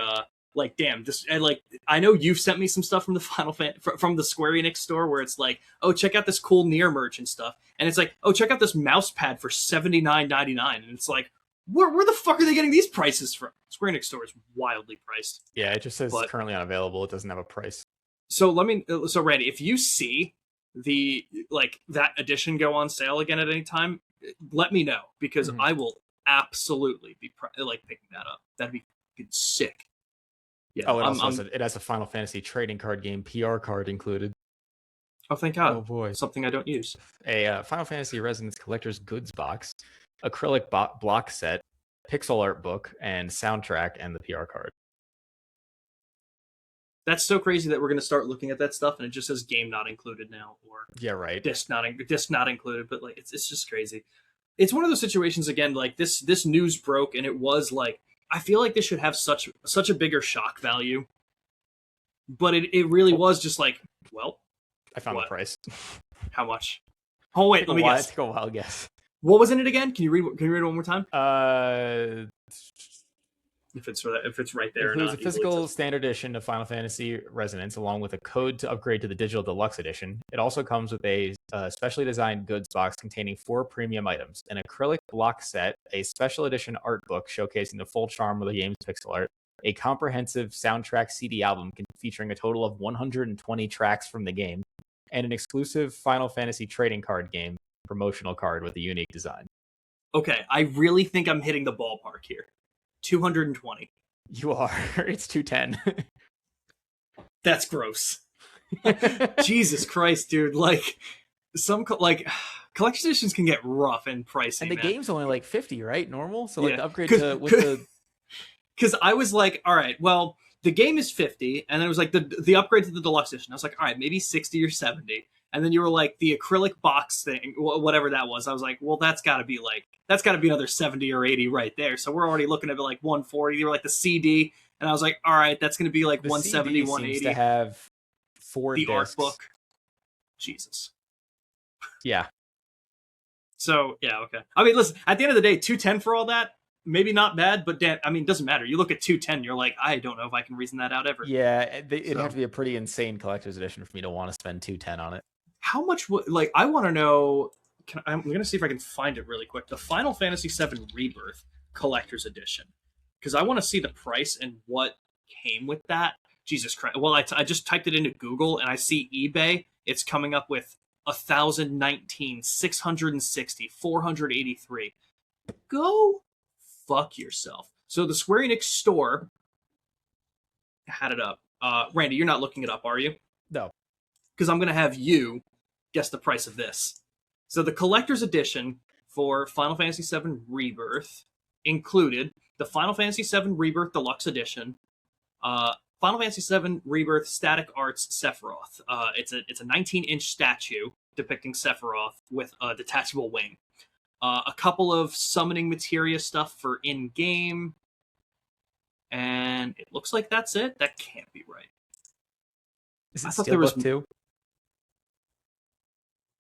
like, damn, I know you've sent me some stuff from the from the Square Enix store where it's like, oh, check out this cool Nier merch and stuff, and it's like, oh, check out this mouse pad for $79.99, and it's like, where the fuck are they getting these prices from? Square Enix store is wildly priced. Yeah, it just says it's currently unavailable. It doesn't have a price. So Randy, if you see that edition go on sale again at any time, let me know, because I will absolutely be picking that up. That'd be sick. Yeah. Oh, it has a Final Fantasy trading card game PR card included. Oh, thank God. Oh boy, something I don't use. A Final Fantasy Resonance Collector's Goods box, acrylic block set, pixel art book, and soundtrack, and the PR card. That's so crazy that we're going to start looking at that stuff and it just says game not included now, or yeah, right, disc not included. But like, it's just crazy. It's one of those situations again. Like this news broke, and it was like, I feel like this should have such a bigger shock value, but it really was just like, well, I found the price. How much? Oh wait, let me guess. Take a wild guess. What was in it again? Can you read it one more time? If it's right there. It includes a physical standard edition of Final Fantasy Resonance, along with a code to upgrade to the digital deluxe edition. It also comes with a specially designed goods box containing 4 premium items: an acrylic block set, a special edition art book showcasing the full charm of the game's pixel art, a comprehensive soundtrack CD album featuring a total of 120 tracks from the game, and an exclusive Final Fantasy trading card game promotional card with a unique design. Okay, I really think I'm hitting the ballpark here. 220. You are. It's 210. That's gross. Jesus Christ, dude. Like, collection editions can get rough and pricey. And the game's only like 50, right? Normal? So like the upgrade because I was like, all right, well, the game is 50, and then it was like the upgrade to the deluxe edition. I was like, all right, maybe 60 or 70. And then you were like, the acrylic box thing, whatever that was. I was like, well, that's got to be another 70 or 80 right there. So we're already looking at like 140. You were like the CD, and I was like, all right, that's going to be like the 170, CD 180. Seems to have 4 the discs. Art book. Jesus. Yeah. So yeah, okay. I mean, listen, at the end of the day, 210 for all that, maybe not bad, but damn, I mean, it doesn't matter. You look at 210, you're like, I don't know if I can reason that out ever. Yeah, it'd have to be a pretty insane collector's edition for me to want to spend 210 on it. How much I want to know. I'm going to see if I can find it really quick. The Final Fantasy VII Rebirth Collector's Edition, because I want to see the price and what came with that. Jesus Christ! Well, I just typed it into Google and I see eBay. It's coming up with 1,019, 660, 483. Go fuck yourself. So the Square Enix store had it up. Randy, you're not looking it up, are you? No. Because I'm going to have you guess the price of this. So the collector's edition for Final Fantasy VII Rebirth included the Final Fantasy VII Rebirth Deluxe Edition, Final Fantasy VII Rebirth Static Arts Sephiroth. It's a 19-inch statue depicting Sephiroth with a detachable wing. A couple of summoning materia stuff for in-game, and it looks like that's it. That can't be right. Is it I thought there was Steelbook too?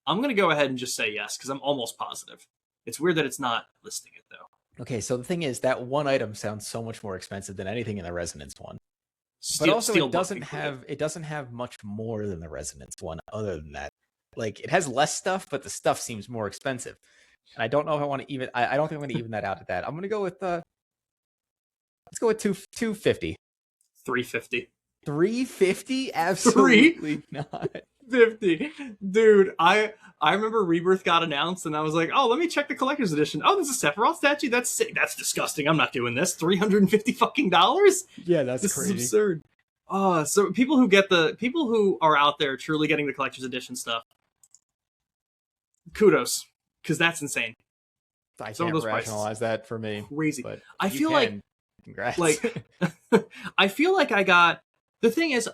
I'm going to go ahead and just say yes, because I'm almost positive. It's weird that it's not listing it, though. Okay, so the thing is, that one item sounds so much more expensive than anything in the Resonance one. But also, it doesn't have much more than the Resonance one. Other than that, like, it has less stuff, but the stuff seems more expensive. And I don't know if I want to even. I don't think I'm going to even that out at that. I'm going to go with let's go with 250. 350. 350? Absolutely not. 50. Dude, I remember Rebirth got announced and I was like, oh, let me check the collector's edition. Oh, there's a Sephiroth statue? That's sick. That's disgusting. I'm not doing this. $350 fucking dollars? Yeah, that's this crazy. Is absurd. So people who are out there truly getting the collector's edition stuff, kudos, because that's insane. I can't rationalize that for me. Crazy. But I feel like, congrats. Like, I feel like the thing is,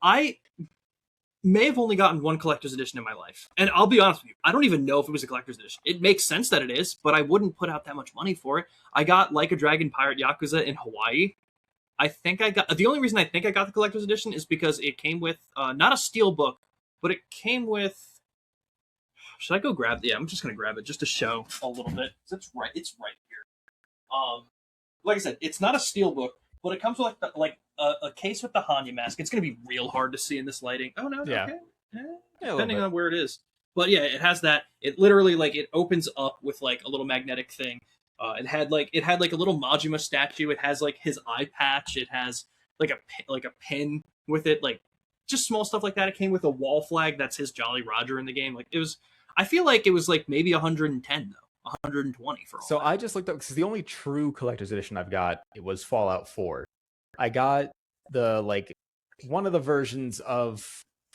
I may have only gotten one collector's edition in my life. And I'll be honest with you, I don't even know if it was a collector's edition. It makes sense that it is, but I wouldn't put out that much money for it. I got Like a Dragon Pirate Yakuza in Hawaii. The only reason I think I got the collector's edition is because it came with, not a steel book, but it came with, should I go grab, yeah, I'm just going to grab it just to show a little bit. It's right here. Like I said, it's not a steel book, but it comes with a case with the Hannya mask. It's going to be real hard to see in this lighting. Oh, no, yeah. Okay. Yeah, Depending on where it is. But yeah, it has that. It literally, it opens up with, a little magnetic thing. It had a little Majima statue. It has, his eye patch. It has, a pin with it. Just small stuff like that. It came with a wall flag. That's his Jolly Roger in the game. I feel like it was, maybe 110, though. 120 for all. So I just looked up, because the only true collector's edition I've got, it was Fallout 4. I got the one of the versions of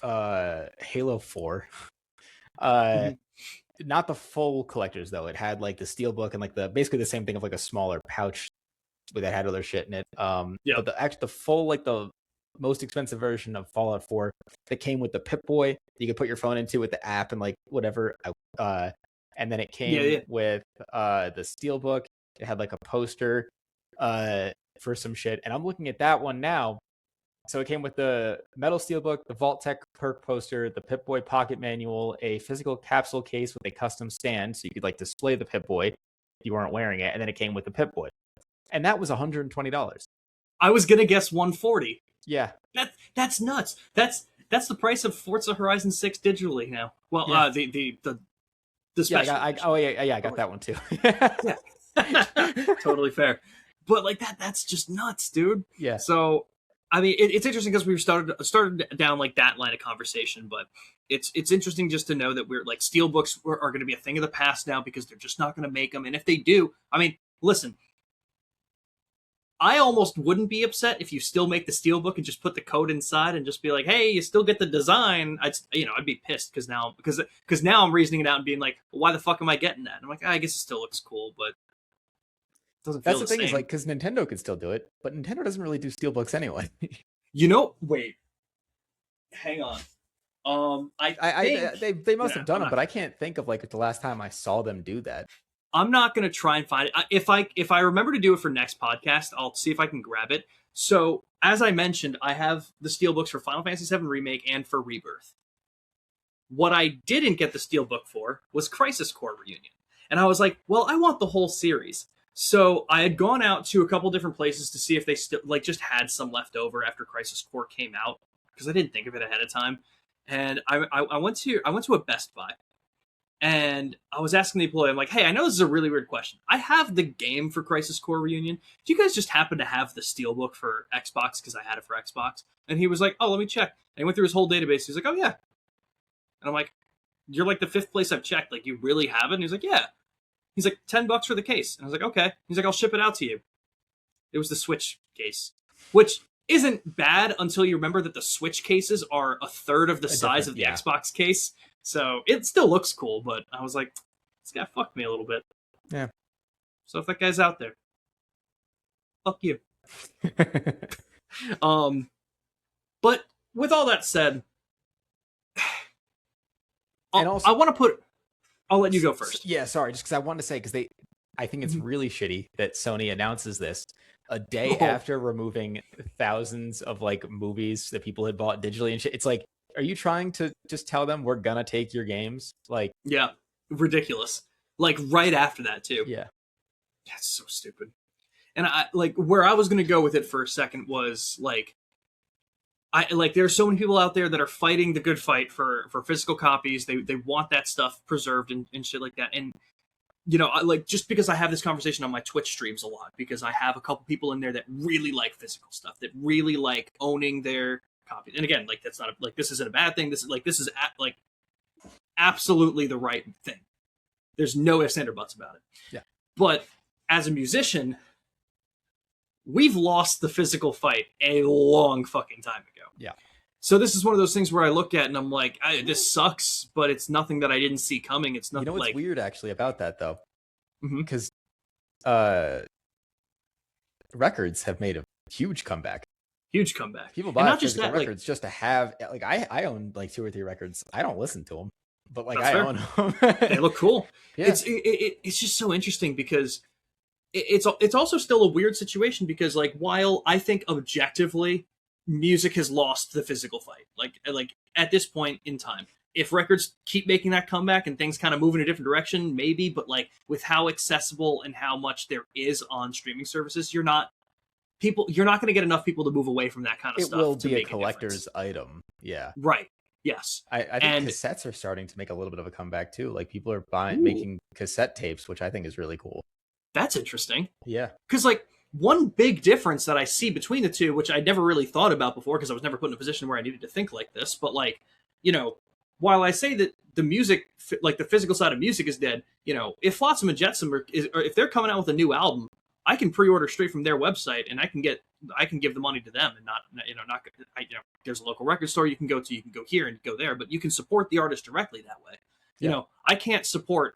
Halo 4. Not the full collectors though. It had the steelbook and basically the same thing of a smaller pouch that had other shit in it. But the full the most expensive version of Fallout 4 that came with the Pip-Boy you could put your phone into with the app and whatever. And then it came with the steelbook. It had a poster for some shit. And I'm looking at that one now. So it came with the metal steelbook, the Vault-Tec perk poster, the Pip-Boy pocket manual, a physical capsule case with a custom stand, so you could display the Pip-Boy if you weren't wearing it, and then it came with the Pip-Boy. And that was $120. I was gonna guess 140. Yeah. That's nuts. That's the price of Forza Horizon 6 digitally now. Well, yeah. The special. I got that one too. Yeah. Totally fair. But that's just nuts, dude. Yeah. So I mean, it's interesting because we've started down that line of conversation, but it's interesting just to know that we're steelbooks are going to be a thing of the past now because they're just not going to make them. And if they do, I mean, listen, I almost wouldn't be upset if you still make the steelbook and just put the code inside and just be like, hey, you still get the design. I'd be pissed because now I'm reasoning it out and being like, well, why the fuck am I getting that? And I'm like, I guess it still looks cool, but doesn't feel That's the thing same. Is because Nintendo could still do it, but Nintendo doesn't really do steelbooks anyway. Wait, hang on. They must have done it, but I can't think of the last time I saw them do that. I'm not gonna try and find it. If I remember to do it for next podcast, I'll see if I can grab it. So as I mentioned, I have the steelbooks for Final Fantasy VII Remake and for Rebirth. What I didn't get the steelbook for was Crisis Core Reunion, and I was like, well, I want the whole series. So I had gone out to a couple different places to see if they still just had some left over after Crisis Core came out, because I didn't think of it ahead of time. And I went to a Best Buy, and I was asking the employee, I'm like, hey, I know this is a really weird question. I have the game for Crisis Core Reunion. Do you guys just happen to have the steelbook for Xbox? Because I had it for Xbox. And he was like, oh, let me check. And he went through his whole database. He's like, oh yeah. And I'm like, you're the fifth place I've checked. You really have it? And he's like, yeah. He's like, $10 for the case. And I was like, okay. He's like, I'll ship it out to you. It was the Switch case, which isn't bad until you remember that the Switch cases are a third of the size of the Xbox case. So it still looks cool, but I was like, this guy fucked me a little bit. Yeah. So if that guy's out there, fuck you. But with all that said, I want to put. I'll let you go first. Yeah, sorry, just because I wanted to say I think it's really shitty that Sony announces this a day after removing thousands of like movies that people had bought digitally and shit. It's like, are you trying to just tell them we're gonna take your games? Like, yeah, ridiculous. Like right after that too. Yeah, that's so stupid. And I like where I was gonna go with it for a second was like, there's so many people out there that are fighting the good fight for physical copies. They want that stuff preserved and shit like that. And you know, just because I have this conversation on my Twitch streams a lot, because I have a couple people in there that really like physical stuff, that really like owning their copies. And again, like that's not like this isn't a bad thing. This is absolutely the right thing. There's no ifs, ands, or buts about it. Yeah. But as a musician, we've lost the physical fight a long fucking time ago. Yeah. So this is one of those things where I look at it and I'm like, this sucks, but it's nothing that I didn't see coming. It's nothing. You know what's weird actually about that though, because records have made a huge comeback. Huge comeback. People buy physical records just to have. Like I own like 2 or 3 records. I don't listen to them, but like I own them. They look cool. Yeah. It's just so interesting because it's also still a weird situation because like while I think objectively music has lost the physical fight, like at this point in time, if records keep making that comeback and things kind of move in a different direction, maybe, but like with how accessible and how much there is on streaming services, you're not going to get enough people to move away from that kind of stuff. It will be a collector's item. Yeah. Right. Yes. I think cassettes are starting to make a little bit of a comeback too. Like people are making cassette tapes, which I think is really cool. That's interesting. Yeah. Because like one big difference that I see between the two, which I never really thought about before because I was never put in a position where I needed to think like this, but like, you know, while I say that the music, like the physical side of music is dead, you know, if Flotsam and Jetsam or if they're coming out with a new album, I can pre-order straight from their website and I can give the money to them and there's a local record store you can go to, you can go here and go there, but you can support the artist directly that way. You know, I can't support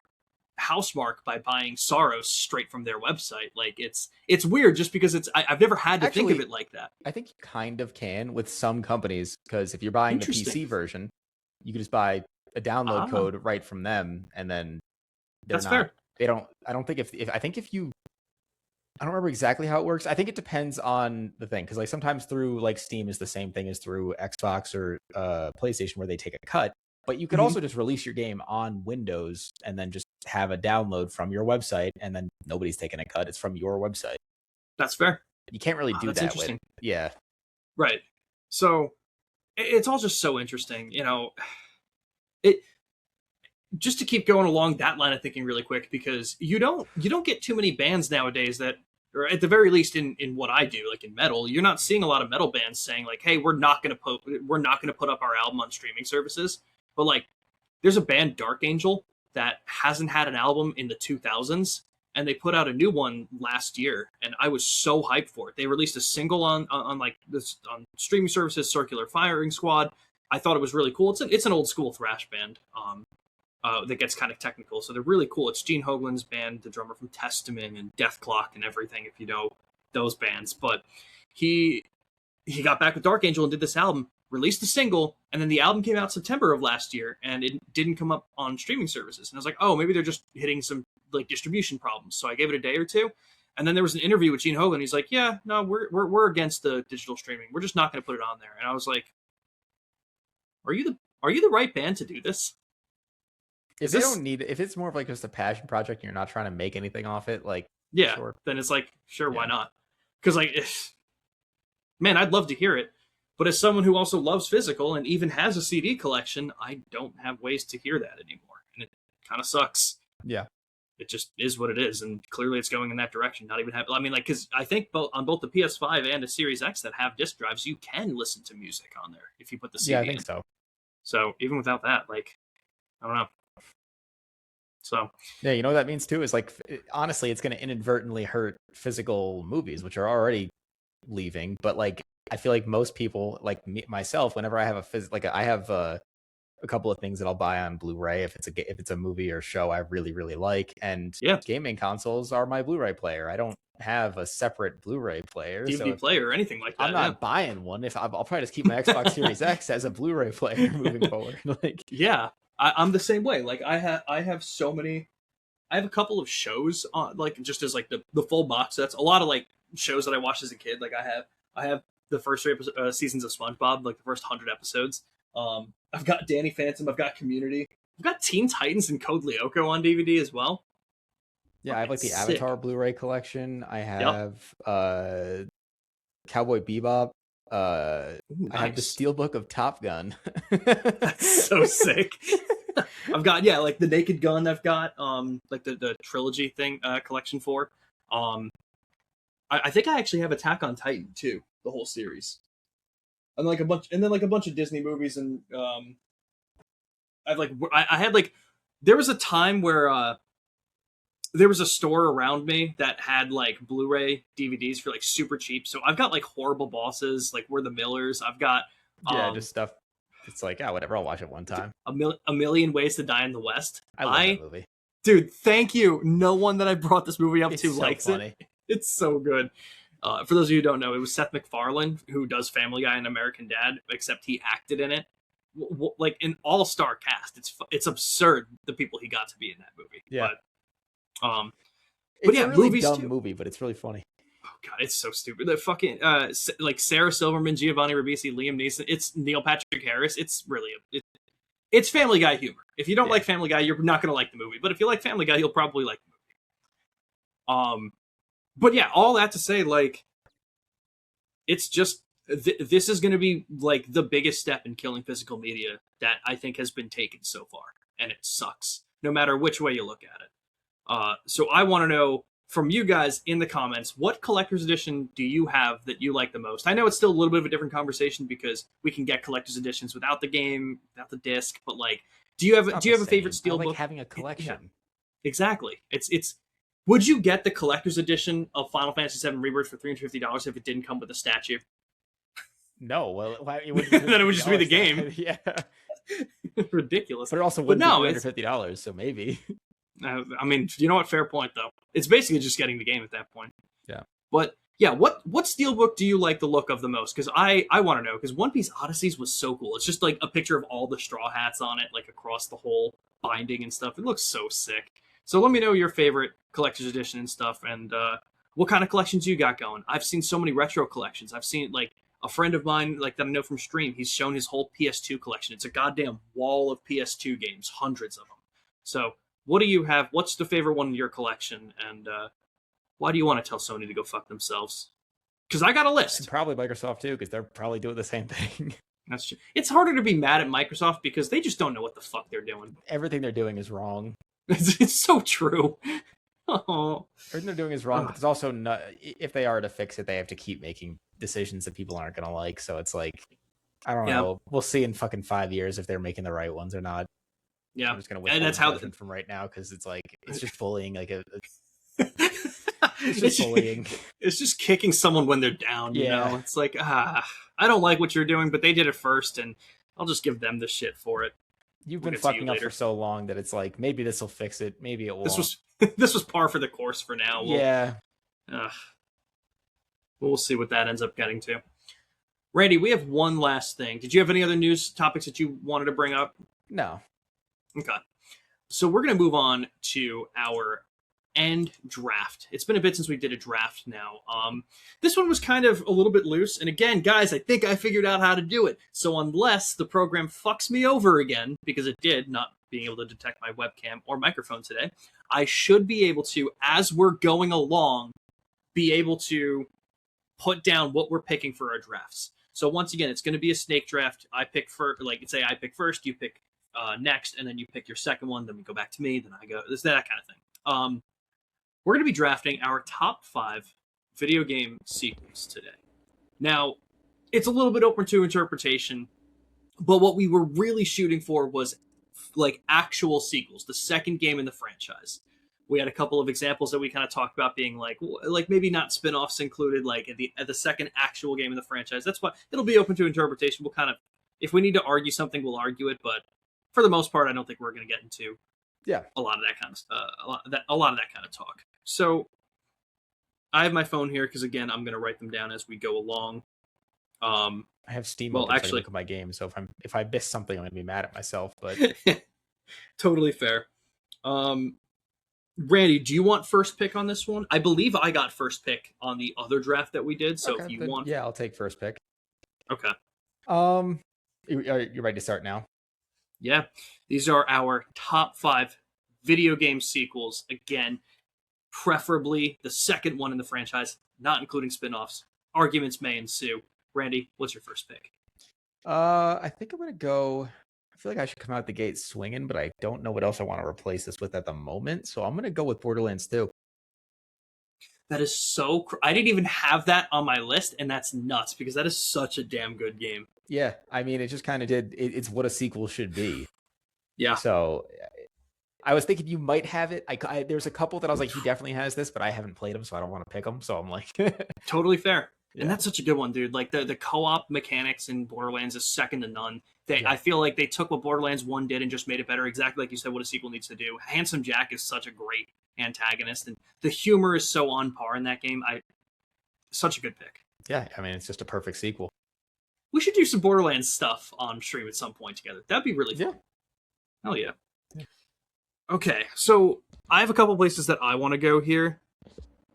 Housemarque by buying Soros straight from their website. Like it's weird just because I've never had to think of it like that. I think you kind of can with some companies, because if you're buying the PC version, you can just buy a download code right from them, and then that's fair. I don't think if you, I don't remember exactly how it works. I think it depends on the thing, because like sometimes through like Steam is the same thing as through Xbox or PlayStation where they take a cut. But you could also just release your game on Windows and then just have a download from your website, and then nobody's taking a cut. It's from your website. That's fair. You can't really do that with. Yeah. Right. So it's all just so interesting, you know. Just to keep going along that line of thinking really quick, because you don't get too many bands nowadays that, or at the very least in what I do, like in metal, you're not seeing a lot of metal bands saying like, hey, we're not going to put up our album on streaming services. But like, there's a band, Dark Angel, that hasn't had an album in the 2000s, and they put out a new one last year, and I was so hyped for it. They released a single on like this on streaming services, Circular Firing Squad. I thought it was really cool. It's an old school thrash band that gets kind of technical, so they're really cool. It's Gene Hoglan's band, the drummer from Testament and Deathclock and everything, if you know those bands. But he got back with Dark Angel and did this album, released the single, and then the album came out September of last year, and it didn't come up on streaming services. And I was like, oh, maybe they're just hitting some like distribution problems. So I gave it a day or two, and then there was an interview with Gene Hoglan. He's like, yeah, no, we're against the digital streaming. We're just not going to put it on there. And I was like, are you the right band to do this? If it's more of like just a passion project and you're not trying to make anything off it, like, yeah, sure. Then it's like, sure, why not? Because like, man, I'd love to hear it. But as someone who also loves physical and even has a CD collection, I don't have ways to hear that anymore. And it kind of sucks. Yeah. It just is what it is. And clearly it's going in that direction. Not even have, I mean, like, because I think on both the PS5 and the Series X that have disc drives, you can listen to music on there if you put the CD in. Yeah, I think so. So even without that, like, I don't know. So Yeah, you know what that means too is like honestly, it's going to inadvertently hurt physical movies, which are already leaving. But like, I feel like most people, like me myself, whenever I have I have a couple of things that I'll buy on Blu-ray if it's a movie or show I really really like, and yeah, gaming consoles are my Blu-ray player. I don't have a separate Blu-ray player, so DVD if player or anything like I'm that. Yeah. not buying one, if I'll probably just keep my Xbox Series X as a Blu-ray player moving forward. Like, Yeah, I'm the same way. Like I have so many. I have a couple of shows on like just as like the full box sets. A lot of like shows that I watched as a kid. Like I have the first three seasons of SpongeBob, like the first 100 episodes. I've got Danny Phantom. I've got Community. I've got Teen Titans and Code Lyoko on DVD as well. yeah, I have like the Sick. Avatar Blu-ray collection. I Yep. have Cowboy Bebop. Ooh, I have the nice. Steelbook of Top Gun. That's so sick. I've got like the Naked Gun. I've got like the trilogy thing collection for. Um, I think I actually have Attack on Titan too, the whole series, and like a bunch, and then like a bunch of Disney movies, and I've like I had like there was a time where there was a store around me that had like Blu-ray DVDs for like super cheap. So I've got like Horrible Bosses, like We're the Millers. I've got Yeah, just stuff. It's like, oh, whatever. I'll watch it one time. a Million Ways to Die in the West. I love that movie. Dude, thank you. No one that I brought this movie up It's to so likes funny. it. It's so good. For those of you who don't know, it was Seth MacFarlane who does Family Guy and American Dad, except he acted in it. Like an all-star cast. It's absurd the people he got to be in that movie. Yeah. But it's yeah, a really movies dumb too. movie, but it's really funny. Oh god, it's so stupid. The fucking like Sarah Silverman, Giovanni Ribisi, Liam Neeson. It's Neil Patrick Harris. It's really it's Family Guy humor. If you don't like Family Guy, you're not gonna like the movie. But if you like Family Guy, you'll probably like the movie. But yeah, all that to say, like, it's just this is gonna be like the biggest step in killing physical media that I think has been taken so far, and it sucks. No matter which way you look at it. So I want to know from you guys in the comments, what collector's edition do you have that you like the most? I know it's still a little bit of a different conversation because we can get collector's editions without the game, without the disc, but like, do you have a favorite steelbook? I like having a collection. Yeah, exactly. It's would you get the collector's edition of Final Fantasy VII Rebirth for $350 if it didn't come with a statue? No, well, then it would just be the game. Yeah, ridiculous. But it also wouldn't be $350, so maybe. I mean, you know what? Fair point, though. It's basically just getting the game at that point. Yeah. But yeah, what steelbook do you like the look of the most? Because I want to know. Because One Piece Odysseys was so cool. It's just like a picture of all the Straw Hats on it, like across the whole binding and stuff. It looks so sick. So let me know your favorite collector's edition and stuff, and what kind of collections you got going. I've seen so many retro collections. I've seen like a friend of mine, like that I know from stream. He's shown his whole PS2 collection. It's a goddamn wall of PS2 games, hundreds of them. So what do you have? What's the favorite one in your collection? And why do you want to tell Sony to go fuck themselves? Because I got a list. And probably Microsoft too, because they're probably doing the same thing. That's true. It's harder to be mad at Microsoft because they just don't know what the fuck they're doing. Everything they're doing is wrong. It's so true. Oh. Everything they're doing is wrong, but there's also not. If they are to fix it, they have to keep making decisions that people aren't going to like. So it's like, I don't know. We'll see in fucking 5 years if they're making the right ones or not. Yeah, I'm just gonna withhold judgment from right now because it's like it's just bullying. Like it's just bullying. It's just kicking someone when they're down. You know, it's like I don't like what you're doing, but they did it first, and I'll just give them the shit for it. You've been fucking up for so long that it's like maybe this will fix it. Maybe it won't. This was par for the course for now. We'll see what that ends up getting to. Randy, we have one last thing. Did you have any other news topics that you wanted to bring up? No. Okay. So we're going to move on to our end draft. It's been a bit since we did a draft now. This one was kind of a little bit loose. And again, guys, I think I figured out how to do it. So unless the program fucks me over again, because it did, not being able to detect my webcam or microphone today, I should be able to, as we're going along, be able to put down what we're picking for our drafts. So once again, it's going to be a snake draft. I pick first, like say I pick first, you pick next, and then you pick your second one, then we go back to me, then I go, that kind of thing. We're going to be drafting our top 5 video game sequels today. Now, it's a little bit open to interpretation, but what we were really shooting for was like actual sequels, the second game in the franchise. We had a couple of examples that we kind of talked about being like maybe not spin-offs included, like at the second actual game in the franchise. That's why it'll be open to interpretation. We'll kind of, if we need to argue something, we'll argue it. But for the most part, I don't think we're going to get into a lot of that kind of a lot of that kind of talk. So I have my phone here because again, I'm going to write them down as we go along. I have Steam open so I can look at my game. So if I miss something, I'm going to be mad at myself. But totally fair. Randy, do you want first pick on this one? I believe I got first pick on the other draft that we did. So if you want, yeah, I'll take first pick. Okay. You ready to start now? Yeah. These are our top 5 video game sequels. Again, preferably the second one in the franchise, not including spin-offs. Arguments may ensue. Randy, what's your first pick? I think I'm going to go... I feel like I should come out the gate swinging, but I don't know what else I want to replace this with at the moment. So I'm going to go with Borderlands 2. That is so... I didn't even have that on my list, and that's nuts, because that is such a damn good game. Yeah, I mean, it just kind of did... It's what a sequel should be. Yeah. So I was thinking you might have it. There's a couple that I was like, he definitely has this, but I haven't played them, so I don't want to pick them. So I'm like... Totally fair. Yeah. And that's such a good one, dude. Like, the co-op mechanics in Borderlands is second to none. I feel like they took what Borderlands 1 did and just made it better. Exactly like you said, what a sequel needs to do. Handsome Jack is such a great antagonist, and the humor is so on par in that game. Such a good pick. Yeah, I mean, it's just a perfect sequel. We should do some Borderlands stuff on stream at some point together. That'd be really fun. Yeah. Hell yeah. Okay, so I have a couple places that I want to go here,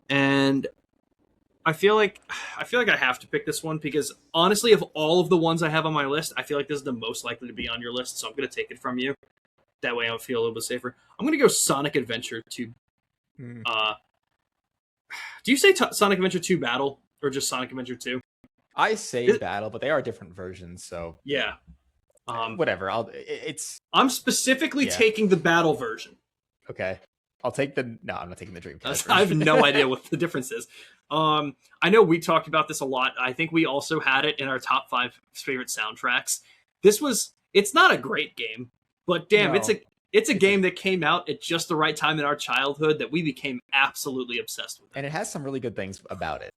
and I feel like I have to pick this one because honestly, of all of the ones I have on my list, I feel like this is the most likely to be on your list. So I'm going to take it from you. That way, I'll feel a little bit safer. I'm going to go Sonic Adventure 2. Do you say Sonic Adventure 2 Battle or just Sonic Adventure 2? I say Battle, but they are different versions. So yeah, whatever. I'm specifically taking the Battle version. Okay. I'll take I'm not taking the Dreamcast. I have no idea what the difference is. I know we talked about this a lot. I think we also had it in our top 5 favorite soundtracks. It's not a great game, but damn, no. It's a game that came out at just the right time in our childhood that we became absolutely obsessed with. And it has some really good things about it.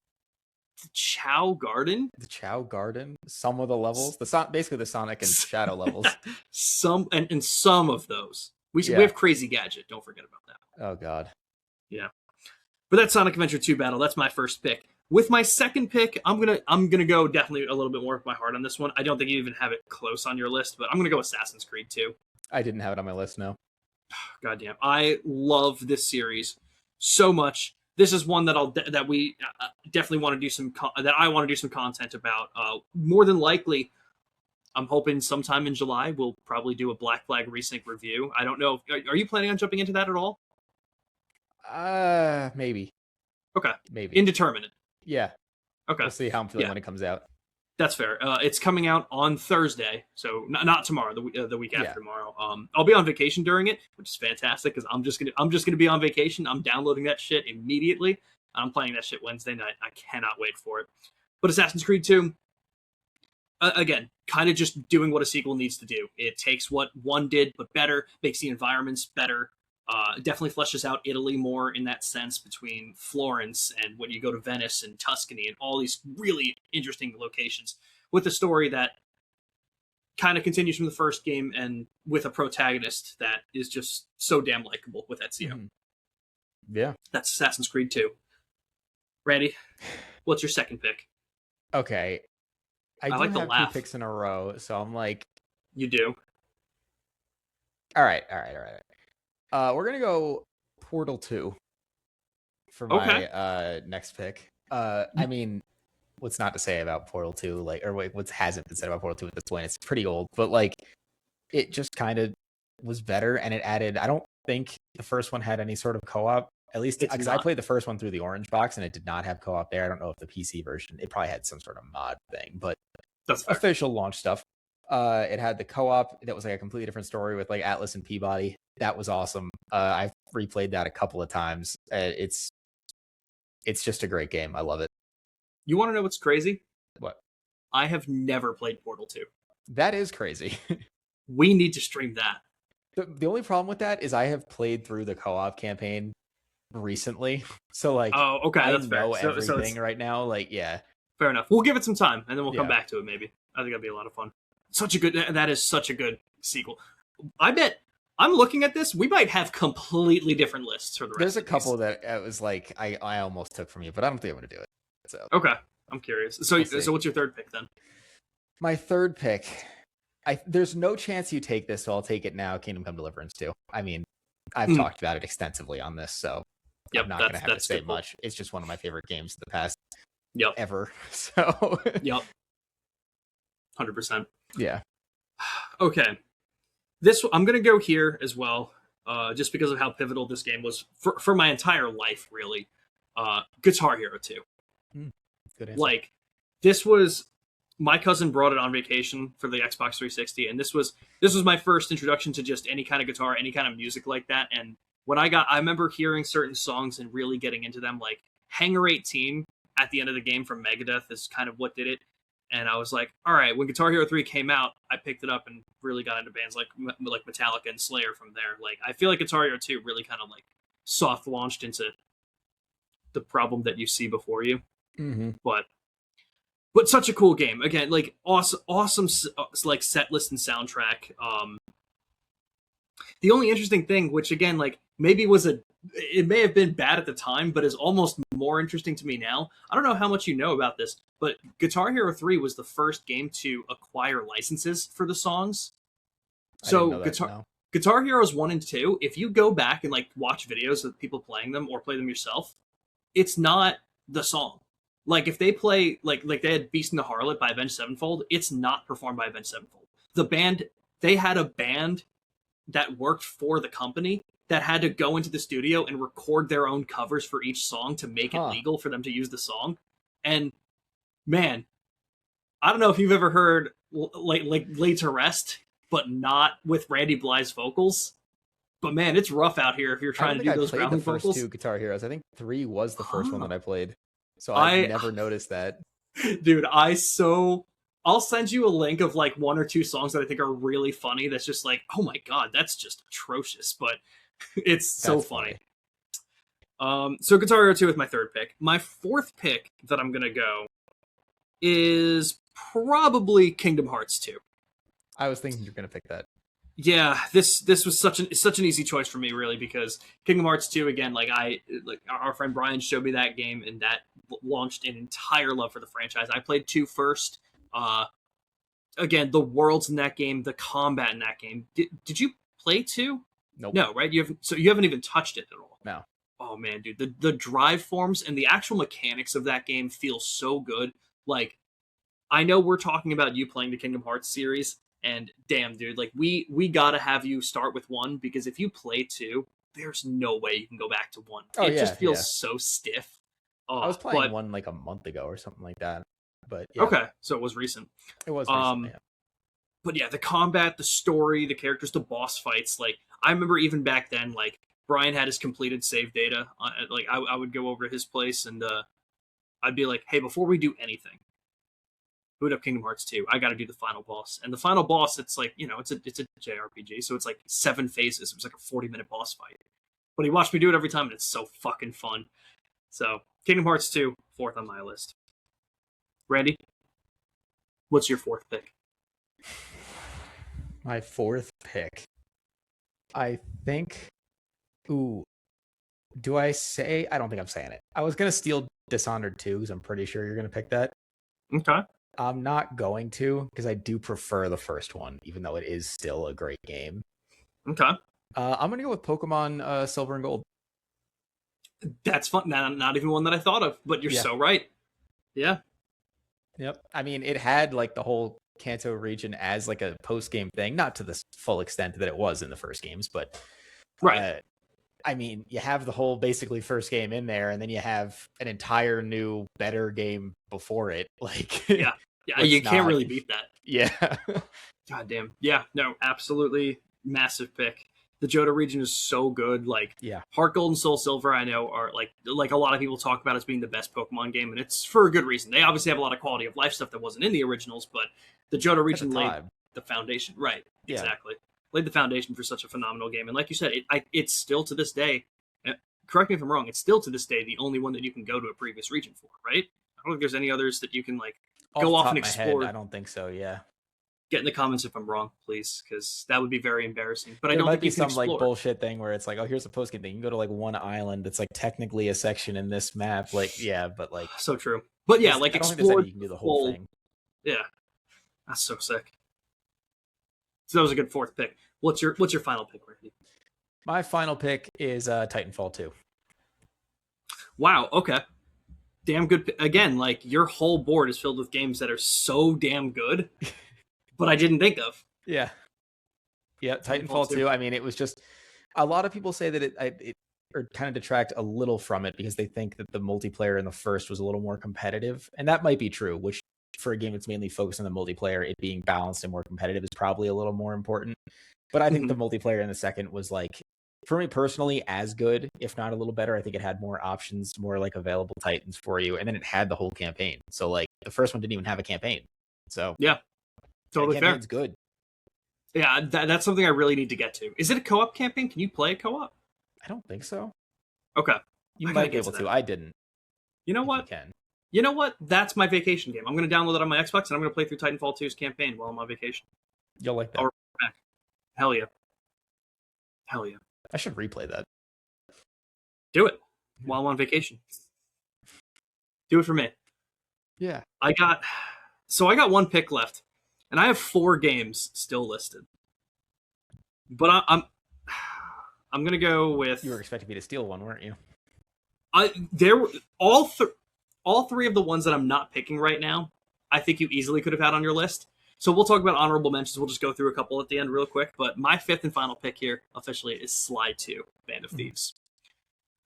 The Chao Garden? The Chao Garden? Some of the levels? Basically the Sonic and Shadow levels. Some of those. We have Crazy Gadget. Don't forget about that. Oh, God. Yeah. But that's Sonic Adventure 2 Battle. That's my first pick. With my second pick, I'm gonna go definitely a little bit more with my heart on this one. I don't think you even have it close on your list, but I'm gonna go Assassin's Creed 2. I didn't have it on my list, no. Goddamn. I love this series so much. This is one that we definitely want to do I want to do some content about. More than likely, I'm hoping sometime in July we'll probably do a Black Flag Resync review. I don't know. Are you planning on jumping into that at all? Maybe. Okay. Maybe. Indeterminate. Yeah. Okay. We'll see how I'm feeling when it comes out. That's fair. It's coming out on Thursday, so not tomorrow. The week after tomorrow. I'll be on vacation during it, which is fantastic because I'm just gonna be on vacation. I'm downloading that shit immediately. I'm playing that shit Wednesday night. I cannot wait for it. But Assassin's Creed 2, again, kind of just doing what a sequel needs to do. It takes what one did, but better, makes the environments better. Definitely fleshes out Italy more in that sense between Florence and when you go to Venice and Tuscany and all these really interesting locations with a story that kind of continues from the first game and with a protagonist that is just so damn likable with Ezio. Mm-hmm. Yeah. That's Assassin's Creed 2. Randy, what's your second pick? Okay. I do like have the laugh. 2 picks in a row, so I'm like... You do? All right. We're going to go Portal 2 for my next pick. I mean, what's not to say about Portal 2? What hasn't been said about Portal 2 at this point? It's pretty old, but it just kind of was better, and it added... I don't think the first one had any sort of co-op, at least because I played the first one through the Orange Box, and it did not have co-op there. I don't know if the PC version... It probably had some sort of mod thing, but that's official launch stuff. It had the co-op that was a completely different story with Atlas and Peabody. That was awesome. I've replayed that a couple of times. It's just a great game. I love it. You want to know what's crazy? What? I have never played Portal 2. That is crazy. We need to stream that. The only problem with that is I have played through the co-op campaign recently, so like Oh, okay, I that's fair. know So everything it's right now. Like, yeah, fair enough. We'll give it some time, and then we'll come yeah. back to it. Maybe I think that'd be a lot of fun. Such a good. That is such a good sequel. I bet. I'm looking at this. We might have completely different lists for the rest. There's a of couple these. that it was like I almost took from you, but I don't think I'm gonna do it. So Okay, I'm curious. So We'll see. so what's your third pick then? my third pick, there's no chance you take this, so I'll take it now. Kingdom Come Deliverance 2. I mean, I've Mm. talked about it extensively on this, so Yep, I'm not gonna have to that's say good pull. much. It's just one of my favorite games of the past Yep, ever. So yep, 100%. yeah. Okay, this I'm gonna go here as well, just because of how pivotal this game was for my entire life, really. Guitar Hero 2. Good answer. Like, this was my cousin brought it on vacation for the Xbox 360, and this was my first introduction to just any kind of guitar, any kind of music like that. And when I remember hearing certain songs and really getting into them, like Hangar 18 at the end of the game from Megadeth is kind of what did it. And I was like, all right, when Guitar Hero 3 came out, I picked it up and really got into bands like Metallica and Slayer from there. Like, I feel like Guitar Hero 2 really kind of like soft launched into the problem that you see before you. Mm-hmm. But such a cool game. Again, like awesome like set list and soundtrack. The only interesting thing, which again, like maybe it may have been bad at the time, but is almost more interesting to me now. I don't know how much you know about this, but Guitar Hero 3 was the first game to acquire licenses for the songs. So Guitar Heroes 1 and 2, if you go back and like watch videos of people playing them or play them yourself, it's not the song. Like if they play like they had Beast in the Harlot by Avenged Sevenfold, it's not performed by Avenged Sevenfold. They had a band that worked for the company that had to go into the studio and record their own covers for each song to make it legal for them to use the song. And man, I don't know if you've ever heard like Lay to Rest, but not with Randy Blythe's vocals. But man, it's rough out here if you're trying to do those grounding vocals. I played the first two Guitar Heroes. I think 3 was the first one that I played. So I never noticed that. Dude, I'll send you a link of like 1 or 2 songs that I think are really funny. That's just like, oh my god, that's just atrocious, but it's so funny. So Guitar Hero 2 with my third pick. My fourth pick that I'm gonna go is probably Kingdom Hearts 2. I was thinking you're gonna pick that. Yeah, this was such an easy choice for me, really, because Kingdom Hearts 2, again, like our friend Brian showed me that game, and that launched an entire love for the franchise. I played 2 first. Again, the worlds in that game, the combat in that game. Did you play 2? Nope. No, right? You haven't even touched it at all. No. Oh man, dude, the drive forms and the actual mechanics of that game feel so good. Like, I know we're talking about you playing the Kingdom Hearts series. And damn, dude, like we gotta have you start with 1, because if you play 2, there's no way you can go back to 1. It just feels so stiff. I was playing 1 like a month ago or something like that. But yeah. Okay, so it was recent. It was recent, yeah. But yeah, the combat, the story, the characters, the boss fights. Like I remember even back then, like Brian had his completed save data. Like I would go over to his place and I'd be like, hey, before we do anything, boot up Kingdom Hearts 2. I got to do the final boss. And the final boss, it's like, it's a JRPG, so it's like 7 phases. It was like a 40-minute boss fight. But he watched me do it every time, and it's so fucking fun. So, Kingdom Hearts 2, 4th on my list. Randy, what's your 4th pick? My 4th pick. I think... Ooh. Do I say... I don't think I'm saying it. I was going to steal Dishonored 2, because I'm pretty sure you're going to pick that. Okay. I'm not going to, because I do prefer the first one, even though it is still a great game. Okay. I'm going to go with Pokemon Silver and Gold. That's fun. Not even one that I thought of, but you're so right. Yeah. Yep. I mean, it had like the whole Kanto region as like a post-game thing, not to the full extent that it was in the first games, but right. I mean, you have the whole basically first game in there, and then you have an entire new, better game before it. Like, yeah, you can't really beat that. Yeah. God damn. Yeah, no, absolutely massive pick. The Johto region is so good. Like, Heart Gold and Soul Silver, I know, are like a lot of people talk about as being the best Pokemon game, and it's for a good reason. They obviously have a lot of quality of life stuff that wasn't in the originals, but the Johto region laid the foundation. Right. Yeah. Exactly. laid the foundation for such a phenomenal game. And like you said, it's still to this day. Correct me if I'm wrong. It's still to this day the only one that you can go to a previous region for, right? I don't think there's any others that you can like go off and explore. I don't think so. Yeah. Get in the comments if I'm wrong, please, because that would be very embarrassing. But I don't might think be you can some like explore. bullshit thing where it's like, oh, here's a post game thing. You can go to like one island that's like technically a section in this map. Like, yeah, but like So true. But yeah, like I don't think explore. you can do the whole thing. Yeah, that's so sick. So that was a good fourth pick. What's your final pick, Randy? My final pick is Titanfall 2. Wow. Okay. Damn good. Again, like your whole board is filled with games that are so damn good, but I didn't think of. Yeah. Yeah. Titanfall 2. I mean, it was just a lot of people say that it or kind of detract a little from it because they think that the multiplayer in the first was a little more competitive, and that might be true. Which for a game that's mainly focused on the multiplayer, it being balanced and more competitive is probably a little more important. But I think the multiplayer in the second was like, for me personally, as good, if not a little better. I think it had more options, more like available Titans for you, and then it had the whole campaign. So like the first one didn't even have a campaign. So yeah, totally fair. It's good. Yeah, that's something I really need to get to. Is it a co-op campaign? Can you play a co-op? I don't think so. Okay, you might be able to. I didn't. You know what? You know what? That's my vacation game. I'm going to download it on my Xbox and I'm going to play through Titanfall 2's campaign while I'm on vacation. You'll like that. Hell yeah. Hell yeah. I should replay that. Do it while I'm on vacation. Do it for me. Yeah. I got one pick left, and I have 4 games still listed. But I'm gonna go with. You were expecting me to steal one, weren't you? There were all 3 of the ones that I'm not picking right now. I think you easily could have had on your list. So we'll talk about honorable mentions. We'll just go through a couple at the end real quick. But my 5th and final pick here officially is Sly 2, Band of Thieves.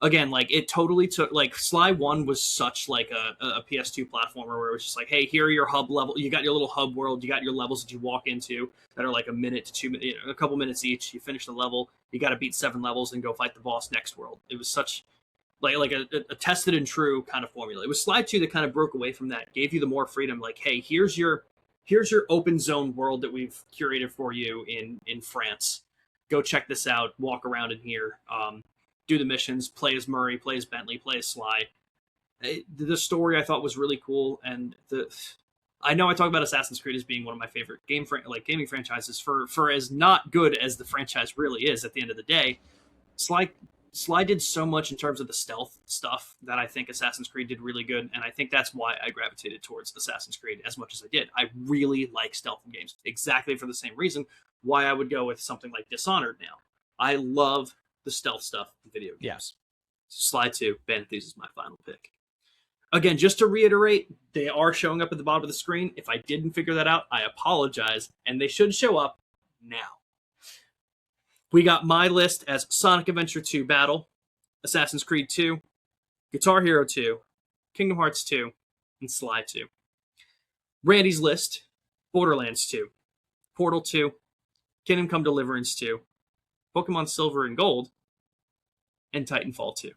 Again, like it totally took like Sly 1 was such like a PS2 platformer where it was just like, hey, here are your hub level. You got your little hub world. You got your levels that you walk into that are like a minute to 2 minutes, a couple minutes each. You finish the level. You got to beat 7 levels and go fight the boss next world. It was such like a tested and true kind of formula. It was Sly 2 that kind of broke away from that, gave you the more freedom. Like, hey, here's your open zone world that we've curated for you in France. Go check this out. Walk around in here. Do the missions. Play as Murray. Play as Bentley. Play as Sly. The story I thought was really cool, and I know I talk about Assassin's Creed as being one of my favorite gaming franchises. For as not good as the franchise really is, at the end of the day, Sly did so much in terms of the stealth stuff that I think Assassin's Creed did really good, and I think that's why I gravitated towards Assassin's Creed as much as I did. I really like stealth in games, exactly for the same reason why I would go with something like Dishonored now. I love the stealth stuff in video games. Yes. So Sly 2, Band of Thieves is my final pick. Again, just to reiterate, they are showing up at the bottom of the screen. If I didn't figure that out, I apologize, and they should show up now. We got my list as Sonic Adventure 2 Battle, Assassin's Creed 2, Guitar Hero 2, Kingdom Hearts 2, and Sly 2. Randy's list, Borderlands 2, Portal 2, Kingdom Come Deliverance 2, Pokemon Silver and Gold, and Titanfall 2.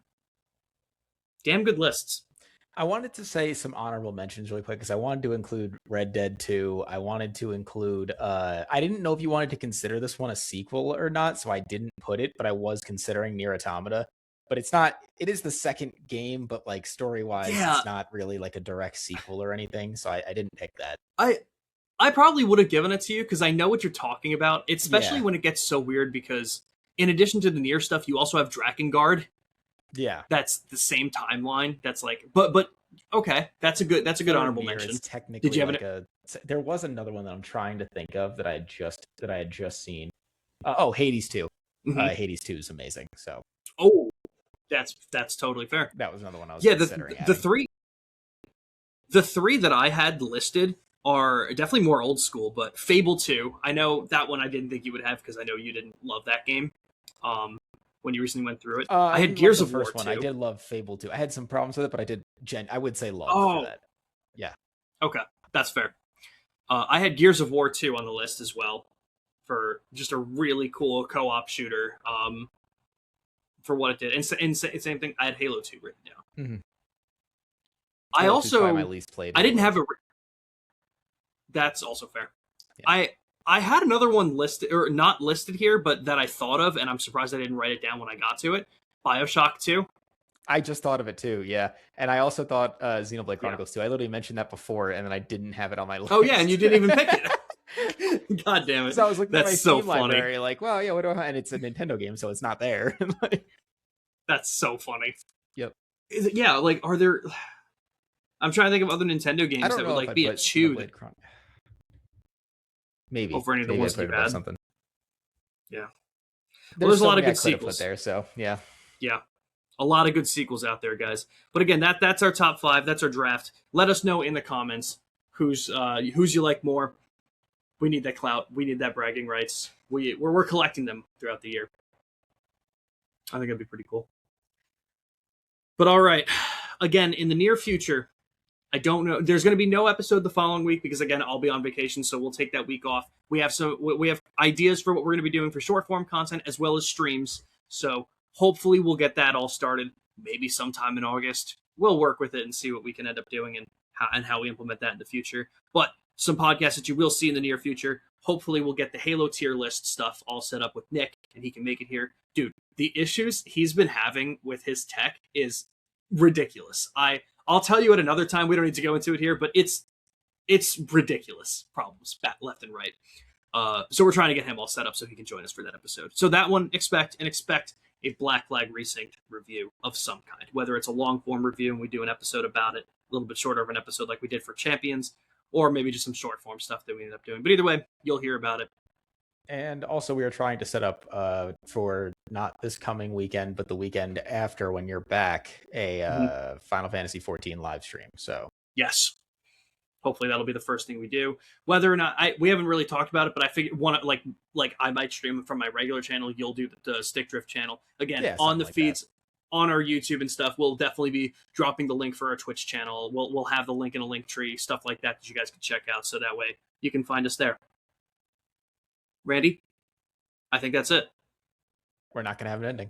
Damn good lists. I wanted to say some honorable mentions really quick because I wanted to include Red Dead 2. I wanted to include, I didn't know if you wanted to consider this one a sequel or not, so I didn't put it, but I was considering Nier Automata. But it's not, it is the second game, but like story-wise, It's not really like a direct sequel or anything, so I didn't pick that. I probably would have given it to you because I know what you're talking about, especially when it gets so weird because in addition to the Nier stuff, you also have Drakengard. Yeah, that's the same timeline. That's like, but okay, that's a good honorable mention. Technically, did you have there was another one that I'm trying to think of that I had just seen. Hades 2. Hades 2 is amazing. So, that's totally fair. That was another one I was considering. The three that I had listed are definitely more old school, but Fable 2, I know that one I didn't think you would have because I know you didn't love that game. When you recently went through it. I had Gears of War 2. I did love Fable 2. I had some problems with it, but I would say love for that. Yeah. Okay, that's fair. I had Gears of War 2 on the list as well for just a really cool co-op shooter for what it did. And same thing, I had Halo 2 written down. Mm-hmm. I also... my least played. I didn't have a... That's also fair. Yeah. I had another one listed, or not listed here, but that I thought of, and I'm surprised I didn't write it down when I got to it. BioShock 2. I just thought of it too, yeah. And I also thought Xenoblade Yeah. Chronicles 2. I literally mentioned that before, and then I didn't have it on my list. Oh yeah, and you didn't even pick it. God damn it! So I was looking at my That's so Steam funny. library, like, well, yeah, what do I? And it's a Nintendo game, so it's not there. Like, That's so funny. Yep. Is it, yeah, like, are there? I'm trying to think of other Nintendo games I don't that know would if like I'd be put a chew. Xenoblade Chron- Maybe Over any of the Maybe ones I'd put you've it above had. something. Yeah. There's a lot of many I good could have sequels. put there, so yeah. Yeah. A lot of good sequels out there, guys. But again, that's our top 5. That's our draft. Let us know in the comments who's you like more. We need that clout. We need that bragging rights. We're collecting them throughout the year. I think that'd be pretty cool. But all right, again, in the near future, I don't know. There's going to be no episode the following week because again, I'll be on vacation, so we'll take that week off. We have ideas for what we're going to be doing for short form content as well as streams. So hopefully we'll get that all started. Maybe sometime in August. We'll work with it and see what we can end up doing and how we implement that in the future. But some podcasts that you will see in the near future. Hopefully we'll get the Halo tier list stuff all set up with Nick and he can make it here. Dude, the issues he's been having with his tech is ridiculous. I'll tell you at another time. We don't need to go into it here, but it's ridiculous problems left and right. So we're trying to get him all set up so he can join us for that episode. So that one, expect a Black Flag Resynced review of some kind, whether it's a long form review and we do an episode about it, a little bit shorter of an episode like we did for Champions, or maybe just some short form stuff that we ended up doing. But either way, you'll hear about it. And also, we are trying to set up for not this coming weekend, but the weekend after when you're back, a Final Fantasy 14 live stream. So yes, hopefully that'll be the first thing we do. Whether or not we haven't really talked about it, but I figured like I might stream from my regular channel. You'll do the Stick Drift channel again on the feeds. On our YouTube and stuff, we'll definitely be dropping the link for our Twitch channel. We'll have the link in a link tree, stuff like that you guys can check out. So that way you can find us there. Randy, I think that's it. We're not going to have an ending.